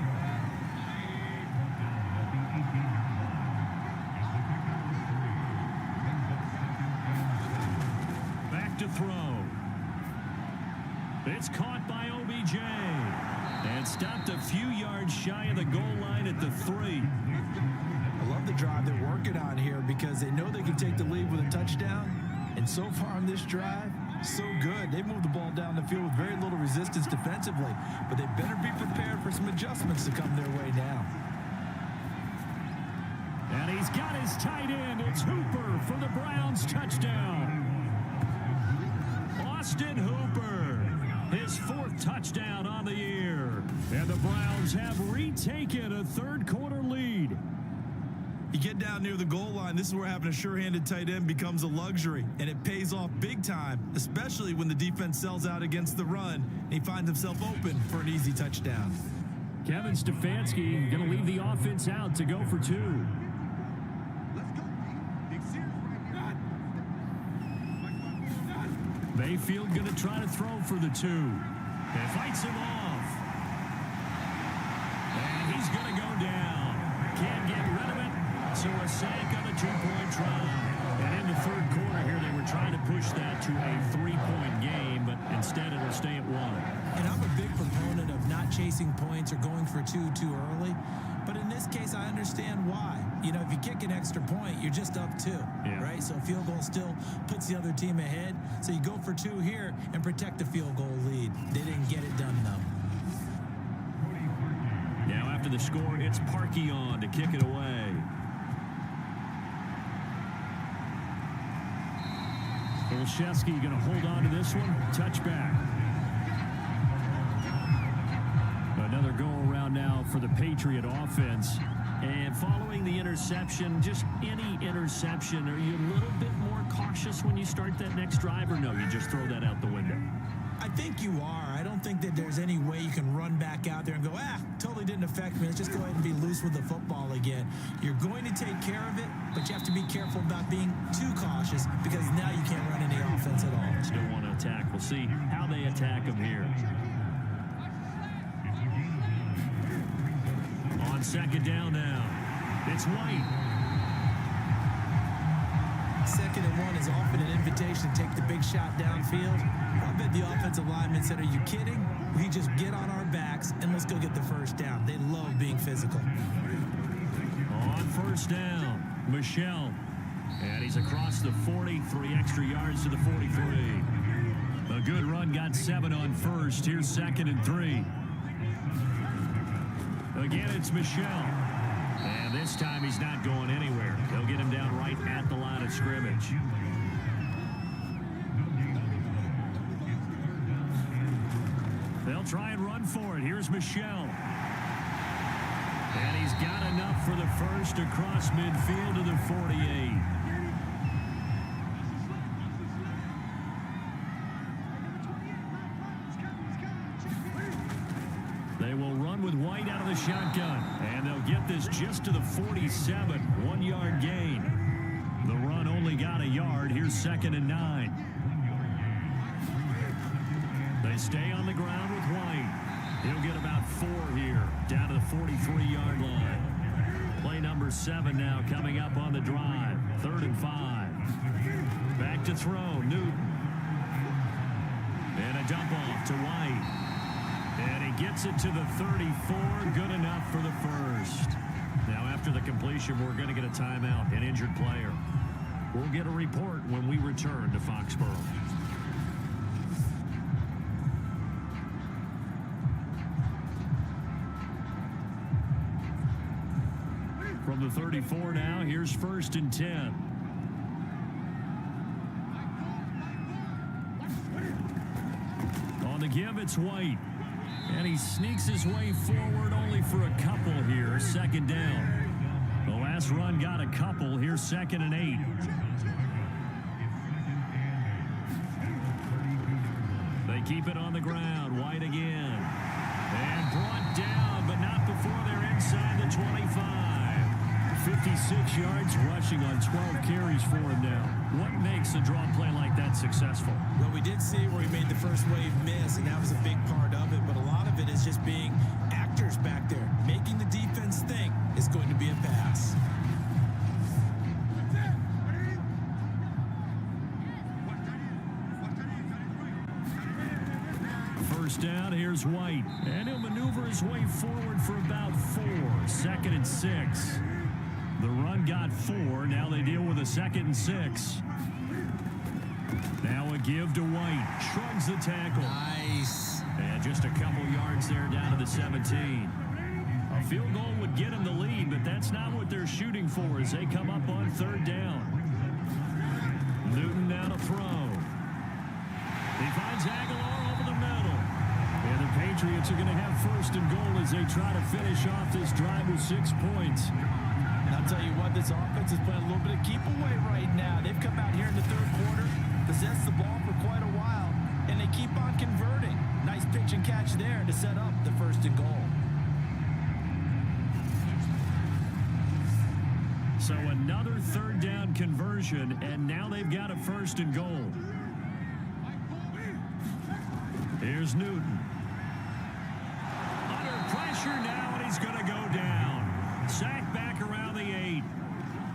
Back to throw. It's caught by OBJ. And stopped a few yards shy of the goal line at the 3. I love the drive they're working on here because they know they can take the lead with a touchdown. And so far on this drive, so good. They moved the ball down the field with very little resistance defensively, but they better be prepared for some adjustments to come their way now. And he's got his tight end. It's Hooper for the Browns touchdown. Austin Hooper, his 4th touchdown on the year. And the Browns have retaken a third-quarter lead. You get down near the goal line, this is where having a sure-handed tight end becomes a luxury, and it pays off big time, especially when the defense sells out against the run, and he finds himself open for an easy touchdown. Kevin Stefanski going to leave the offense out to go for 2. Mayfield going to try to throw for the 2. And fights him off. And he's going to go down. Can't get rid of it. So a sack on a 2-point try. And in the third quarter here, they were trying to push that to a 3-point game, but instead it'll stay at 1. And I'm a big proponent of not chasing points or going for 2 too early. But in this case, I understand why. You know, if you kick an extra point, you're just up 2, right? So a field goal still puts the other team ahead. So you go for 2 here and protect the field goal lead. They didn't get it done, though. Now after the score, it's Parkey on to kick it away. Olszewski going to hold on to this one. Touchback. Another go-around now for the Patriot offense. And following the interception, just any interception, are you a little bit more cautious when you start that next drive, or no, you just throw that out the window? I think you are. I don't think that there's any way you can run back out there and go, totally didn't affect me. Let's just go ahead and be loose with the football again. You're going to take care of it, but you have to be careful about being too cautious because now you can't run any offense at all. Still want to attack. We'll see how they attack them here. On second down now, it's White. 2nd and 1 is often an invitation to take the big shot downfield. I bet the offensive lineman said, are you kidding? We just get on our backs and let's go get the first down. They love being physical. On first down, Michelle. And he's across the 40, 3 extra yards to the 43. A good run, got 7 on first. Here's 2nd and 3. Again, it's Michelle. And this time he's not going anywhere. They'll get him down right at the line of scrimmage. They'll try and run for it. Here's Michelle. And he's got enough for the first across midfield to the 48. They will run with White out of the shotgun. And they'll get this just to the 47. 1-yard gain. The run only got a yard. Here's 2nd and 9. They stay on the ground with White. He'll get about 4 here, down to the 43-yard line. Play number 7 now coming up on the drive. 3rd and 5. Back to throw, Newton. And a dump off to White. And he gets it to the 34, good enough for the first. Now after the completion, we're going to get a timeout, an injured player. We'll get a report when we return to Foxborough. From the 34 now, here's 1st and 10. On the give, it's White. And he sneaks his way forward only for a couple here. 2nd down. The last run got a couple. Here's 2nd and 8. They keep it on the ground. White again. And brought down, but not before they're inside the 25. 56 yards rushing on 12 carries for him now. What makes a draw play like that successful? Well, we did see where he made the first wave miss, and that was a big part of it. But a lot of it is just being actors back there. Making the defense think is going to be a pass. First down, here's White. And he'll maneuver his way forward for about 4. 2nd and 6. The run got 4. Now they deal with a 2nd and 6. Now a give to White. Shrugs the tackle. Nice. And just a couple yards there down to the 17. A field goal would get him the lead, but that's not what they're shooting for as they come up on 3rd down. Newton now to throw. He finds Aguilar over the middle. And the Patriots are going to have 1st and goal as they try to finish off this drive with 6 points. And I'll tell you what, this offense is playing a little bit of keep away right now. They've come out here in the 3rd quarter, possessed the ball for quite a while, and they keep on converting. Nice pitch and catch there to set up the 1st and goal. So another 3rd down conversion, and now they've got a 1st and goal. Here's Newton. Under pressure now, and he's going to go down. Sacked back around the 8.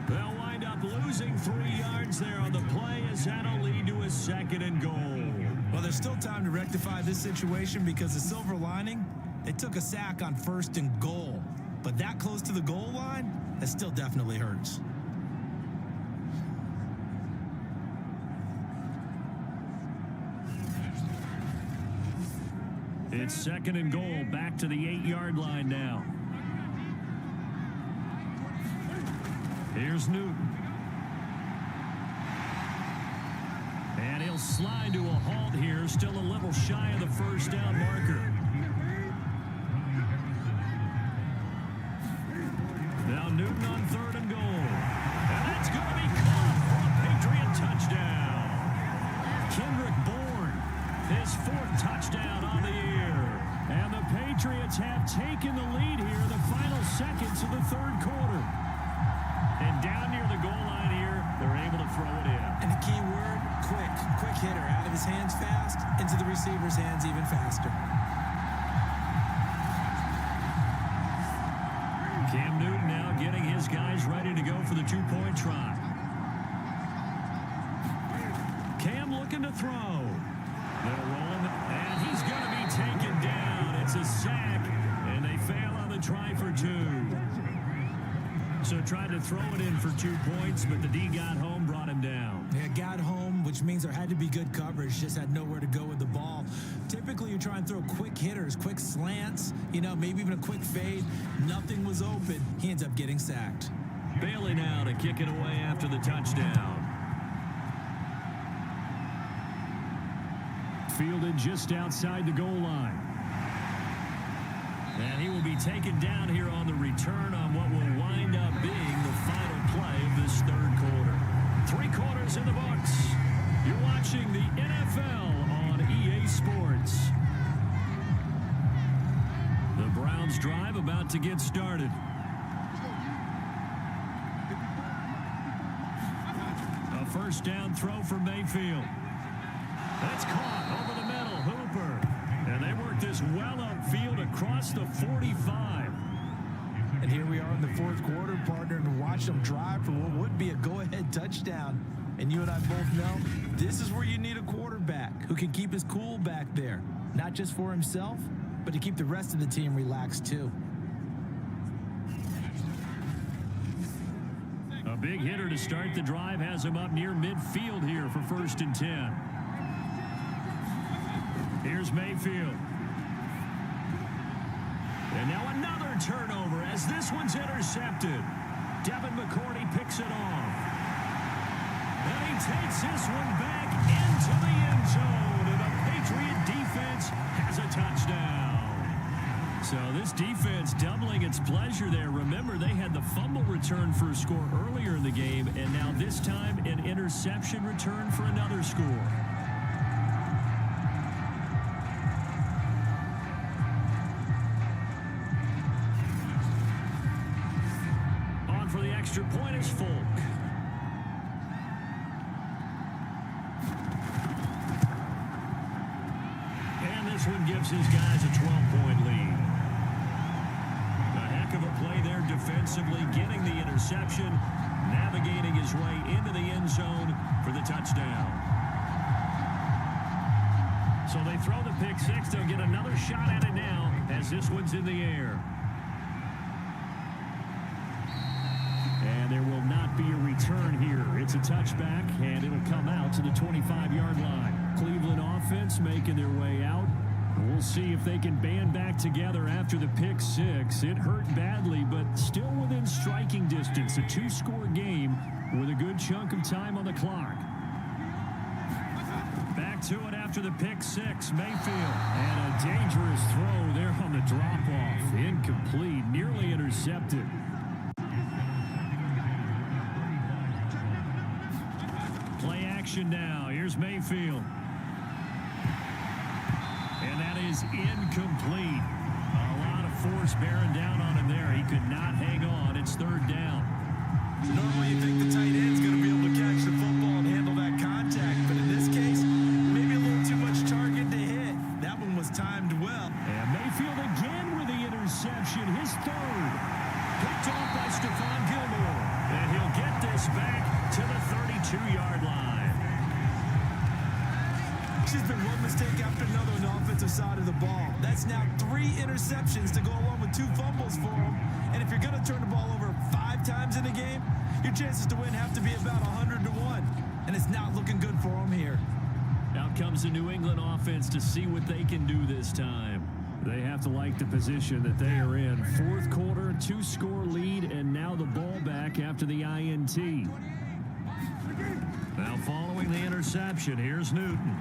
They'll wind up losing 3 yards there on the play as that'll lead to a 2nd and goal. Well, there's still time to rectify this situation because the silver lining, they took a sack on 1st and goal. But that close to the goal line, that still definitely hurts. It's 2nd and goal, back to the 8-yard line now. Here's Newton. And he'll slide to a halt here, still a little shy of the 1st down marker. Now Newton on 3rd and goal. And that's going to be caught for a Patriot touchdown. Kendrick Bourne, his 4th touchdown on the year. And the Patriots have taken the lead here in the final seconds of the 3rd quarter. And down near the goal line here, they're able to throw it in. And the key word, quick. Quick hitter. Out of his hands fast, into the receiver's hands even faster. Cam Newton now getting his guys ready to go for the 2-point try. Cam looking to throw. They'll roll him, and he's going to be taken down. It's a sack, and they fail on the try for 2. So tried to throw it in for 2 points, but the D got home, brought him down. Yeah, got home, which means there had to be good coverage. Just had nowhere to go with the ball. Typically, you try and throw quick hitters, quick slants, maybe even a quick fade. Nothing was open. He ends up getting sacked. Bailey now to kick it away after the touchdown. Fielded just outside the goal line. And he will be taken down here on the return on what will wind up being the final play of this 3rd quarter. 3 quarters in the books. You're watching the NFL on EA Sports. The Browns drive about to get started. A 1st down throw for Mayfield. That's caught over the middle. Hooper. And they work this well upfield across the 45. And here we are in the 4th quarter, partner, and watch them drive for what would be a go-ahead touchdown. And you and I both know this is where you need a quarterback who can keep his cool back there. Not just for himself, but to keep the rest of the team relaxed too. A big hitter to start the drive has him up near midfield here for 1st and 10. Here's Mayfield. And now another turnover as this one's intercepted. Devin McCourty picks it off. And he takes this one back into the end zone. And the Patriot defense has a touchdown. So this defense doubling its pleasure there. Remember, they had the fumble return for a score earlier in the game. And now this time an interception return for another score. for the extra point is Folk. And this one gives his guys a 12-point lead. A heck of a play there defensively, getting the interception, navigating his way into the end zone for the touchdown. So they throw the pick six. They'll get another shot at it now as this one's in the air. And there will not be a return here. It's a touchback, and it'll come out to the 25-yard line. Cleveland offense making their way out. We'll see if they can band back together after the pick six. It hurt badly, but still within striking distance. A two-score game with a good chunk of time on the clock. Back to it after the pick six. Mayfield. And a dangerous throw there on the drop-off. Incomplete. Nearly intercepted. Play action now. Here's Mayfield. And that is incomplete. A lot of force bearing down on him there. He could not hang on. It's third down. Normally you think the tight end's going to be able to catch the football and handle that contact, but in this case, maybe a little too much target to hit. That one was timed well. And Mayfield again with the interception, his third. Picked off by Stephon Gilmore. And he'll get this back to the 32-yard line. She's been one mistake after another on the offensive side of the ball. That's now 3 interceptions to go along with 2 fumbles for him. And if you're going to turn the ball over 5 times in a game, your chances to win have to be about 100 to 1. And it's not looking good for him here. Out comes the New England offense to see what they can do this time. They have to like the position that they are in. Fourth quarter, 2-score lead, and now the ball back after the INT. Now following the interception, here's Newton.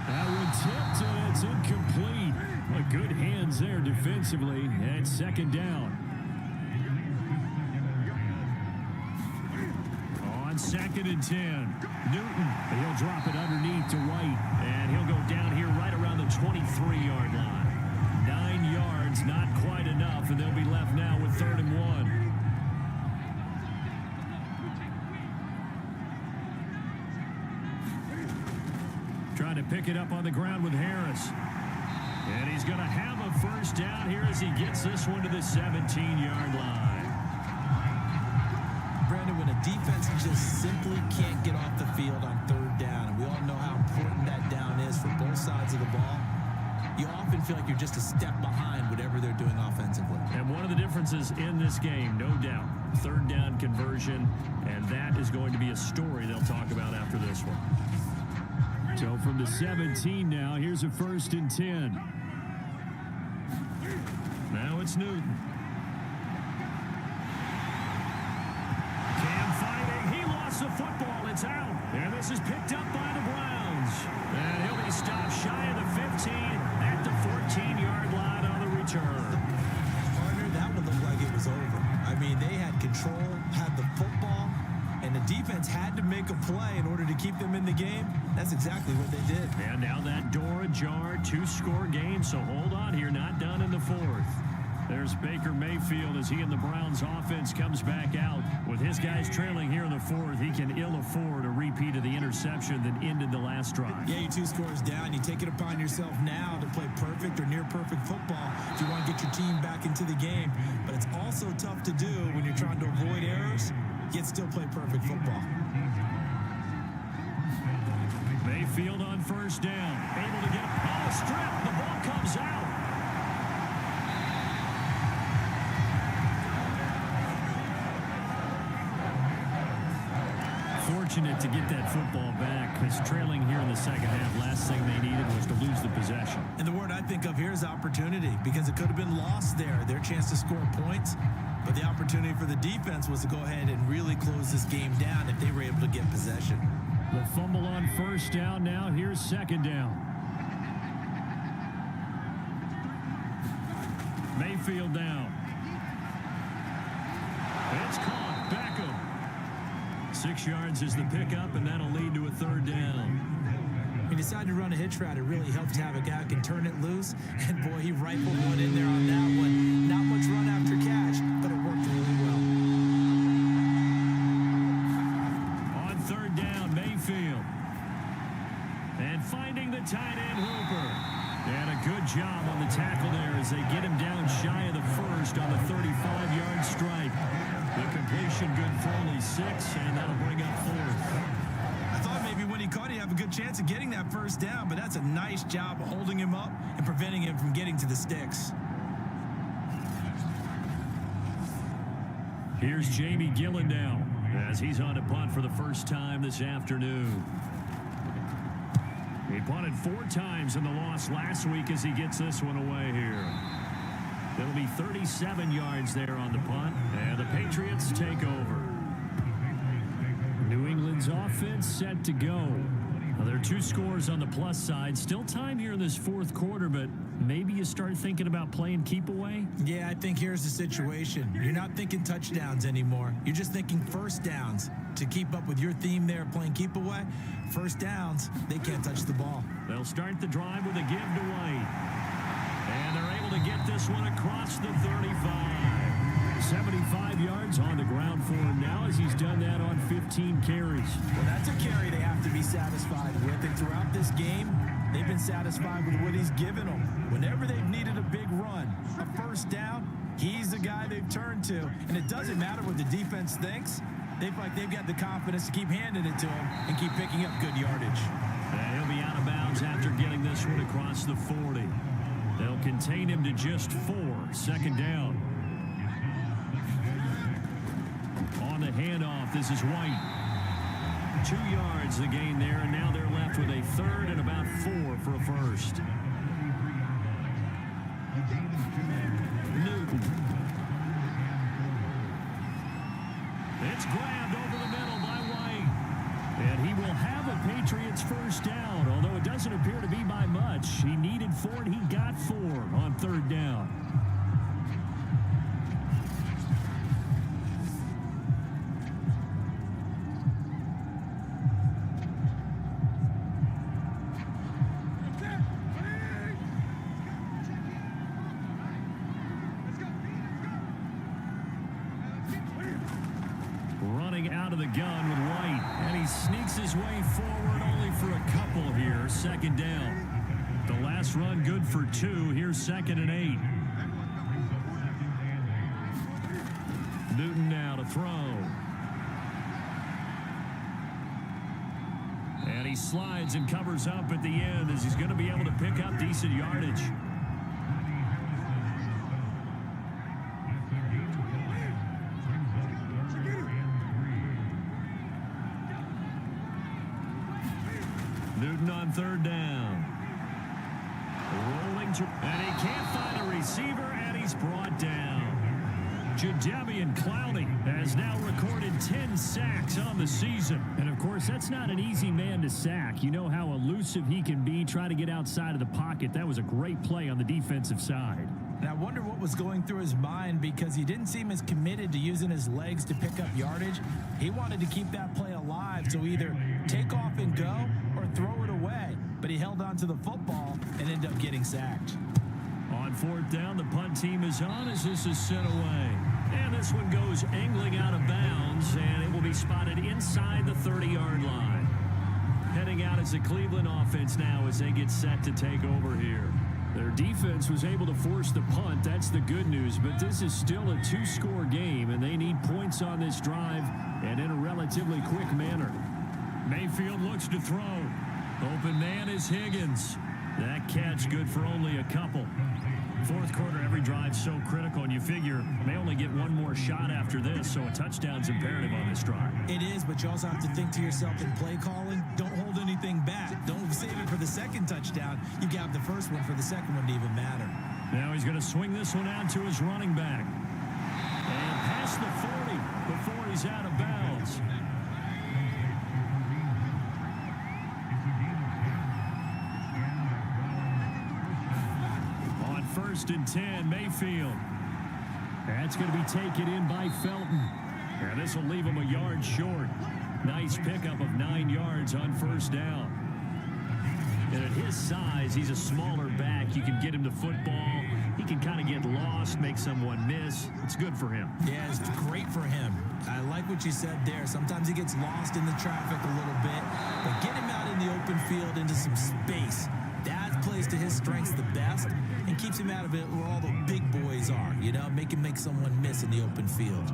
That one tipped, and it's incomplete. But good hands there defensively, and second down. On 2nd and 10, Newton, he'll drop it underneath to White, and he'll go down here right around the 23-yard line. 9 yards, not quite enough, and they'll be left now with 3rd and 1. Trying to pick it up on the ground with Harris. And he's going to have a first down here as he gets this one to the 17-yard line. Brandon, when a defense just simply can't get off the field on 3rd down, and we all know how important that down is for both sides of the ball, you often feel like you're just a step behind whatever they're doing offensively. And one of the differences in this game, no doubt, 3rd down conversion, and that is going to be a story they'll talk about after this one. So from the 17 now, here's a 1st and 10. Now it's Newton. Cam fighting. He lost the football. It's out. And this is picked up by the Browns. And he'll be stopped shy of the 15 at the 14-yard line on the return. Partner, that one looked like it was over. I mean, they had control, had the football, and the defense had to make a play in order to keep them in the game. That's exactly what they did. And now that door ajar, 2-score game, so hold on here, not done in the 4th. There's Baker Mayfield as he and the Browns offense comes back out. With his guys trailing here in the 4th, he can ill afford a repeat of the interception that ended the last drive. Yeah, you 2 scores down. You take it upon yourself now to play perfect or near perfect football if you want to get your team back into the game. But it's also tough to do when you're trying to avoid errors, yet still play perfect football. Mayfield on 1st down. Able to get a strip. The ball comes out. Fortunate to get that football back because trailing here in the 2nd half, last thing they needed was to lose the possession. And the word I think of here is opportunity, because it could have been lost there, their chance to score points. But the opportunity for the defense was to go ahead and really close this game down if they were able to get possession. The fumble on 1st down now. Here's 2nd down. Mayfield down. It's caught. Beckham. 6 yards is the pickup, and that'll lead to a 3rd down. He decided to run a hitch route. It really helped to have a guy who can turn it loose. And, boy, he rifled one in there on that one. Not much run after catch, but it worked really well. first on the 35-yard strike. The completion good for only 6, and that'll bring up 4th. I thought maybe when he caught it, he'd have a good chance of getting that first down, but that's a nice job of holding him up and preventing him from getting to the sticks. Here's Jamie Gillen now as he's on to punt for the first time this afternoon. He punted 4 times in the loss last week as he gets this one away here. It'll be 37 yards there on the punt, and the Patriots take over. New England's offense set to go. Well, there are 2 scores on the plus side. Still time here in this 4th quarter, but maybe you start thinking about playing keep away? Yeah, I think here's the situation. You're not thinking touchdowns anymore. You're just thinking first downs. To keep up with your theme there, playing keep away, first downs, they can't touch the ball. They'll start the drive with a give to White. And they're able to get this one across the 35. 75 yards on the ground for him now as he's done that on 15 carries. Well, that's a carry they have to be satisfied with. And throughout this game, they've been satisfied with what he's given them. Whenever they've needed a big run, a first down, he's the guy they've turned to. And it doesn't matter what the defense thinks. They feel like they've got the confidence to keep handing it to him and keep picking up good yardage. And he'll be out of bounds after getting this one across the 40. They'll contain him to just 4. Second down. On the handoff, this is White. 2 yards the gain there, and now they're left with a 3rd and about 4 for a first. Newton. It's grabbed over the middle by White. And he will have a Patriots first down, although it doesn't appear to be by much. He needed 4, and he got 4 on 3rd down. Out of the gun with White, and he sneaks his way forward only for a couple here. Second down. The last run good for 2. Here's 2nd and 8. Newton now to throw. And he slides and covers up at the end as he's going to be able to pick up decent yardage. Newton on 3rd down. Rolling to, and he can't find a receiver, and he's brought down. Jadeveon Clowney has now recorded 10 sacks on the season. And, of course, that's not an easy man to sack. You know how elusive he can be, try to get outside of the pocket. That was a great play on the defensive side. And I wonder what was going through his mind because he didn't seem as committed to using his legs to pick up yardage. He wanted to keep that play alive, so either take off and go or throw it away. But he held on to the football and ended up getting sacked. On 4th down, the punt team is on as this is sent away. And this one goes angling out of bounds, and it will be spotted inside the 30-yard line. Heading out as the Cleveland offense now as they get set to take over here. Their defense was able to force the punt. That's the good news. But this is still a 2-score game, and they need points on this drive and in a relatively quick manner. Mayfield looks to throw. Open man is Higgins. That catch good for only a couple. 4th quarter, every drive so critical, and you figure may only get one more shot after this, so a touchdown's imperative on this drive. It is, but you also have to think to yourself in play calling, don't hold anything back. Don't save it for the second touchdown. You got the first one for the second one to even matter. Now he's going to swing this one out to his running back. And past the 40 before he's out of bounds. On 1st and 10, Mayfield. That's going to be taken in by Felton. And this will leave him a yard short. Nice pickup of 9 yards on 1st down. And at his size, he's a smaller back. You can get him the football. He can kind of get lost, make someone miss. It's good for him. Yeah, it's great for him. I like what you said there. Sometimes he gets lost in the traffic a little bit. But get him out in the open field into some space. That's plays to his strengths the best and keeps him out of it where all the big boys are, you know, make someone miss in the open field.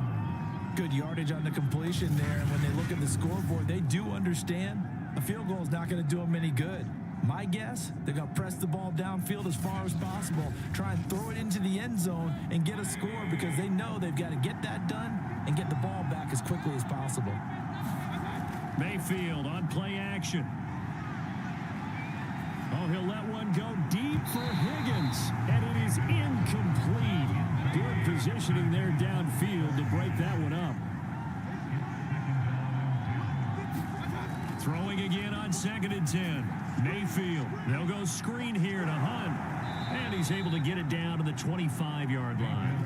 Good yardage on the completion there, and when they look at the scoreboard, they do understand a field goal is not going to do them any good. My guess, they're going to press the ball downfield as far as possible, try and throw it into the end zone and get a score because they know they've got to get that done and get the ball back as quickly as possible. Mayfield on play action. Oh, he'll let one go deep for Higgins, and it is incomplete. Good positioning there downfield to break that one up. Throwing again on 2nd and 10. Mayfield, they'll go screen here to Hunt, and he's able to get it down to the 25-yard line.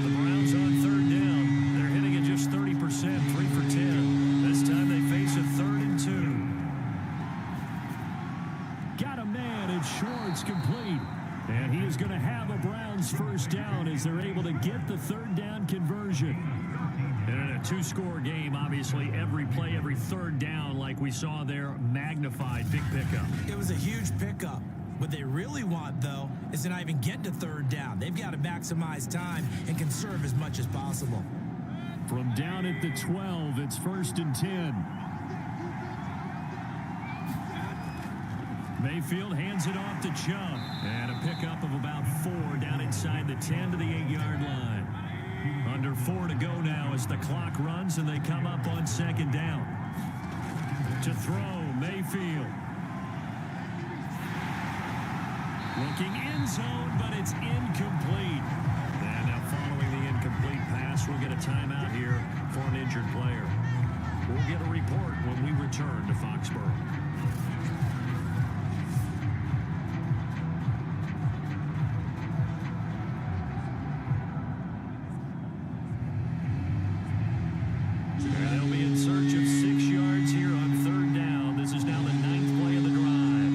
The Browns on 3rd down. They're hitting at just 30%, 3 for 10. This time they face a 3rd and 2. Got a man at Shorts complete. And he is going to have a Browns first down as they're able to get the 3rd down conversion. And in a 2-score game, obviously, every play, every 3rd down, like we saw there, magnified, big pickup. It was a huge pickup. What they really want, though, is to not even get to 3rd down. They've got to maximize time and conserve as much as possible. From down at the 12, it's 1st and 10. Mayfield hands it off to Chubb. And a pickup of about 4 down inside the 10 to the 8-yard line. Under 4 to go now as the clock runs and they come up on 2nd down. To throw, Mayfield. Looking end zone, but it's incomplete. And now following the incomplete pass, we'll get a timeout here for an injured player. We'll get a report when we return to Foxborough. They'll be in search of 6 yards here on 3rd down. This is now the 9th play of the drive.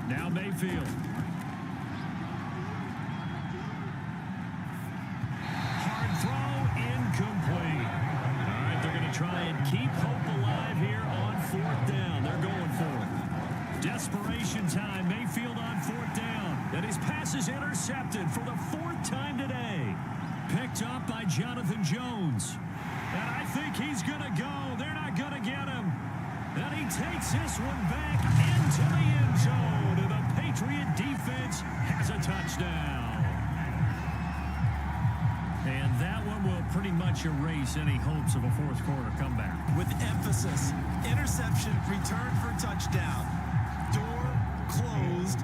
Now Mayfield. Hard throw, incomplete. All right, they're going to try and keep hope alive here on 4th down. They're going for it. Desperation time. Mayfield on 4th down. And his pass is intercepted for the 4th time today. Picked up by Jonathan Jones. And I think he's going to go. They're not going to get him. And he takes this one back into the end zone. And the Patriot defense has a touchdown. And that one will pretty much erase any hopes of a 4th quarter comeback. With emphasis, interception, return for touchdown. Door closed,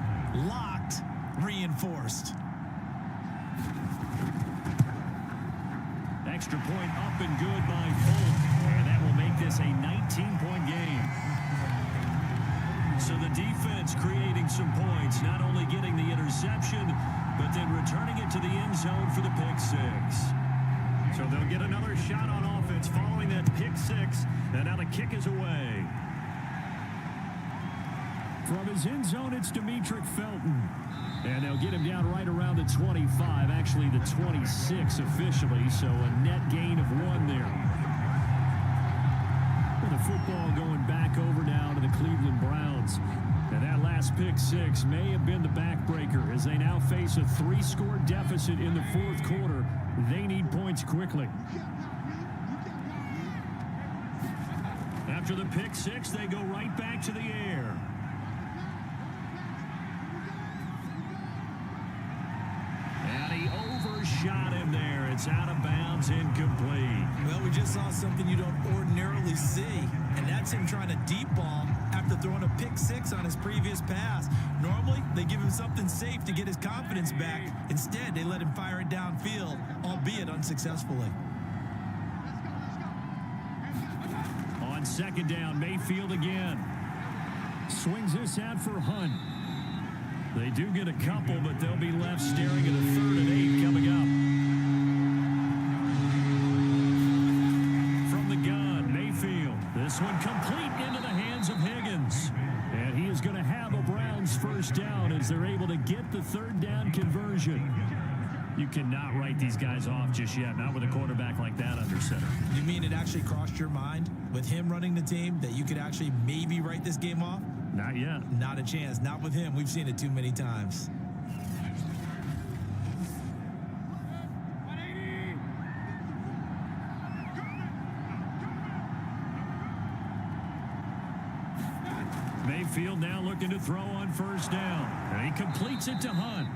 locked, reinforced. Extra point up and good by Folk. And that will make this a 19-point game. So the defense creating some points, not only getting the interception, but then returning it to the end zone for the pick 6. So they'll get another shot on offense following that pick 6. And now the kick is away. From his end zone, it's Demetric Felton. And they'll get him down right around the 25, actually the 26 officially, so a net gain of 1 there. With the football going back over now to the Cleveland Browns. And that last pick 6 may have been the backbreaker as they now face a 3-score deficit in the 4th quarter. They need points quickly. After the pick 6, they go right back to the air. And he overshot him there. It's out of bounds, incomplete. Well, we just saw something you don't ordinarily see, and that's him trying to deep ball after throwing a pick 6 on his previous pass. Normally, they give him something safe to get his confidence back. Instead, they let him fire it downfield, albeit unsuccessfully. On 2nd down, Mayfield again. Swings this out for Hunt. They do get a couple, but they'll be left staring at a 3rd and 8 coming up. From the gun, Mayfield. This one complete into the hands of Higgins. And he is going to have a Browns first down as they're able to get the 3rd down conversion. You cannot write these guys off just yet, not with a quarterback like that under center. You mean it actually crossed your mind with him running the team that you could actually maybe write this game off? Not yet. Not a chance. Not with him. We've seen it too many times. Mayfield now looking to throw on first down. And he completes it to Hunt.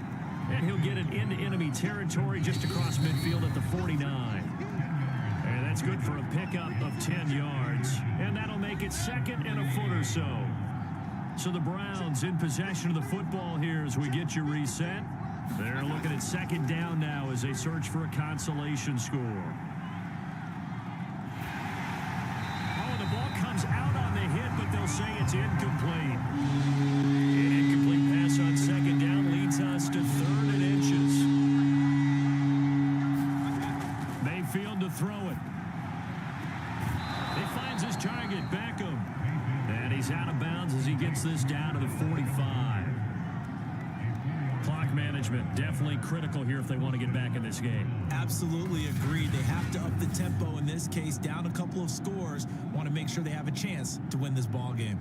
And he'll get it into enemy territory just across midfield at the 49. And that's good for a pickup of 10 yards. And that'll make it second and a foot or so. So the Browns in possession of the football here as we get you reset. They're looking at second down now as they search for a consolation score. Oh, the ball comes out on the hit, but they'll say it's incomplete. An incomplete pass on second down leads us to 3rd and inches. Mayfield to throw it. He finds his target, Beckham. And he's out of bounds as he gets this down to the 45. Clock management definitely critical here if they want to get back in this game. Absolutely agreed. They have to up the tempo in this case, down a couple of scores. Want to make sure they have a chance to win this ball game.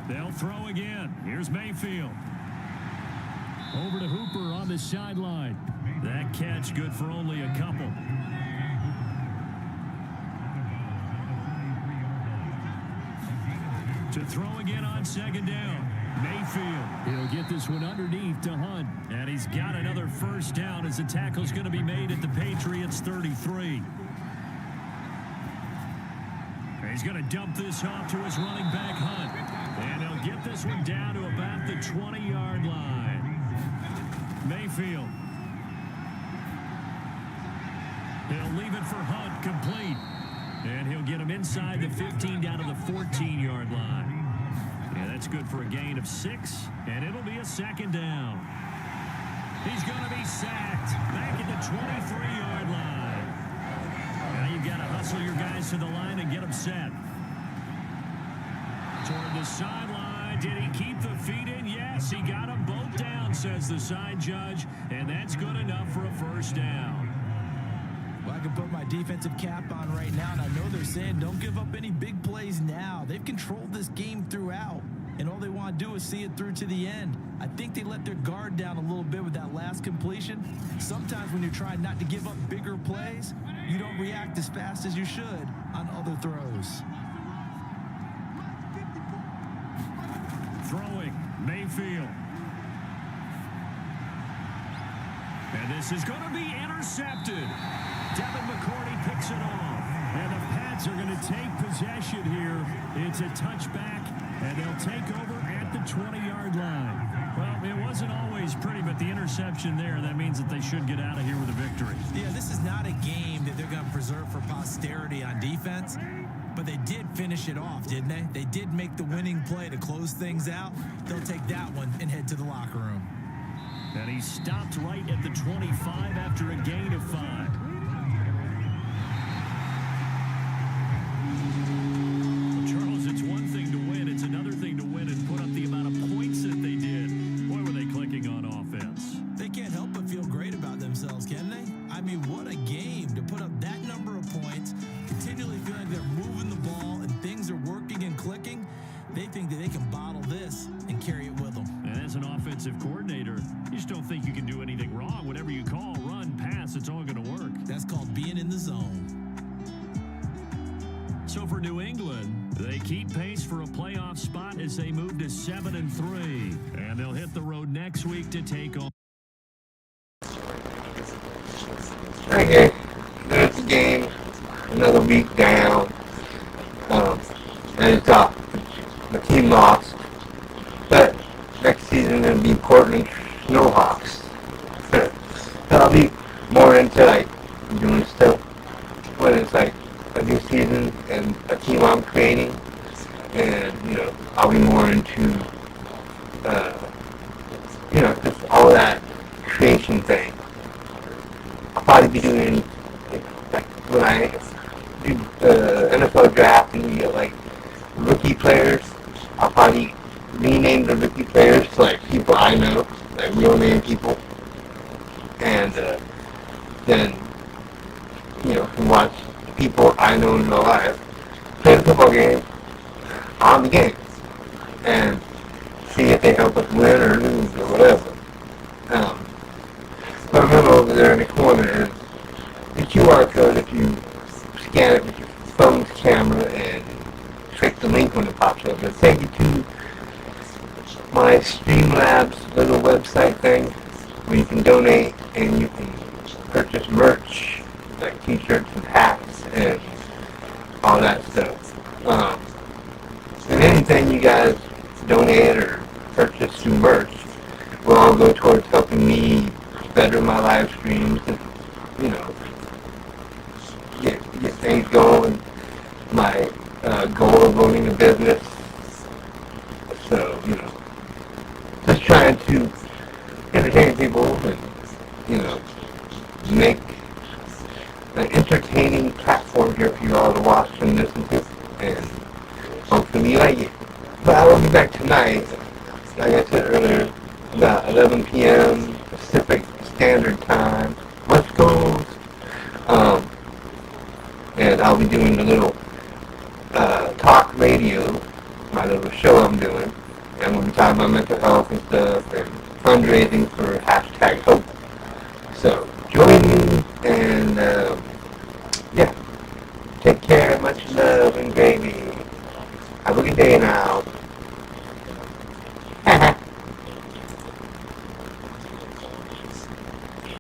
They'll throw again. Here's Mayfield. Over to Hooper on the sideline. That catch good for only a couple. To throw again on second down. Mayfield. He'll get this one underneath to Hunt. And he's got another first down as the tackle's going to be made at the Patriots 33. He's going to dump this off to his running back, Hunt. And he'll get this one down to about the 20-yard line. Mayfield. He'll leave it for Hunt, complete. And he'll get him inside the 15 down to the 14-yard line. Yeah, that's good for a gain of 6, and it'll be a second down. He's going to be sacked back at the 23-yard line. Now you've got to hustle your guys to the line and get them set. Toward the sideline. Did he keep the feet in? Yes, he got them both down, says the side judge, and that's good enough for a first down. Well, I can put my defensive cap on right now, and I know they're saying don't give up any big plays now. They've controlled this game throughout, and all they want to do is see it through to the end. I think they let their guard down a little bit with that last completion. Sometimes when you're trying not to give up bigger plays, you don't react as fast as you should on other throws. Throwing, Mayfield. And this is going to be intercepted. Devin McCourty picks it off. And the Pats are going to take possession here. It's a touchback, and they'll take over at the 20-yard line. Well, it wasn't always pretty, but the interception there, that means that they should get out of here with a victory. Yeah, this is not a game that they're going to preserve for posterity on defense, but they did finish it off, didn't they? They did make the winning play to close things out. They'll take that one and head to the locker room. And he stopped right at the 25 after a gain of 5. Charles, it's one thing to win. It's another thing to win and put up the amount of points that they did. Boy, were they clicking on offense. They can't help but feel great about themselves, can they? I mean, what a game to put up that number of points, continually feeling they're moving the ball and things are working and clicking. They think that they can bottle this and carry it with them. And as an offensive coordinator, you just don't think you can do anything wrong. Whatever you call, run, pass, it's all going to work. That's called being in the zone. So for New England, they keep pace for a playoff spot as they move to 7-3. And they'll hit the road next week to take on. Okay, next game, another week down. And it's up. The team lost. But next season it'll be Portland Snowhawks. So I'll be more into like doing stuff when it's like a new season and a team I'm creating. And I'll be more into just all that creation thing. I'll probably be doing like when I do the NFL draft and we get like rookie players, I'll probably rename the rookie players to like people I know, like real name people, and then can watch people I know in real life play the football game on the game and see if they help us win or lose or whatever. So I remember over there in the corner is the QR code. If you scan it with your phone's camera and click the link when it pops up, it'll take you to my Streamlabs little website thing where you can donate and you can purchase merch like t-shirts and hats and all that stuff. And anything you guys donate or purchase through merch will all go towards helping me better my live streams and, get things going. My goal of owning a business. So, just trying to entertain people and, make an entertaining platform here for you all to watch and listen to. And hopefully you like it. But I will be back tonight, like I said earlier, about 11 p.m. Pacific Standard Time, West Coast. And I'll be doing a little talk radio, my little show I'm doing. And I'm going to be talking about mental health and stuff and fundraising for #Hope. So join me and take care, much love and gravy. Have a good day now.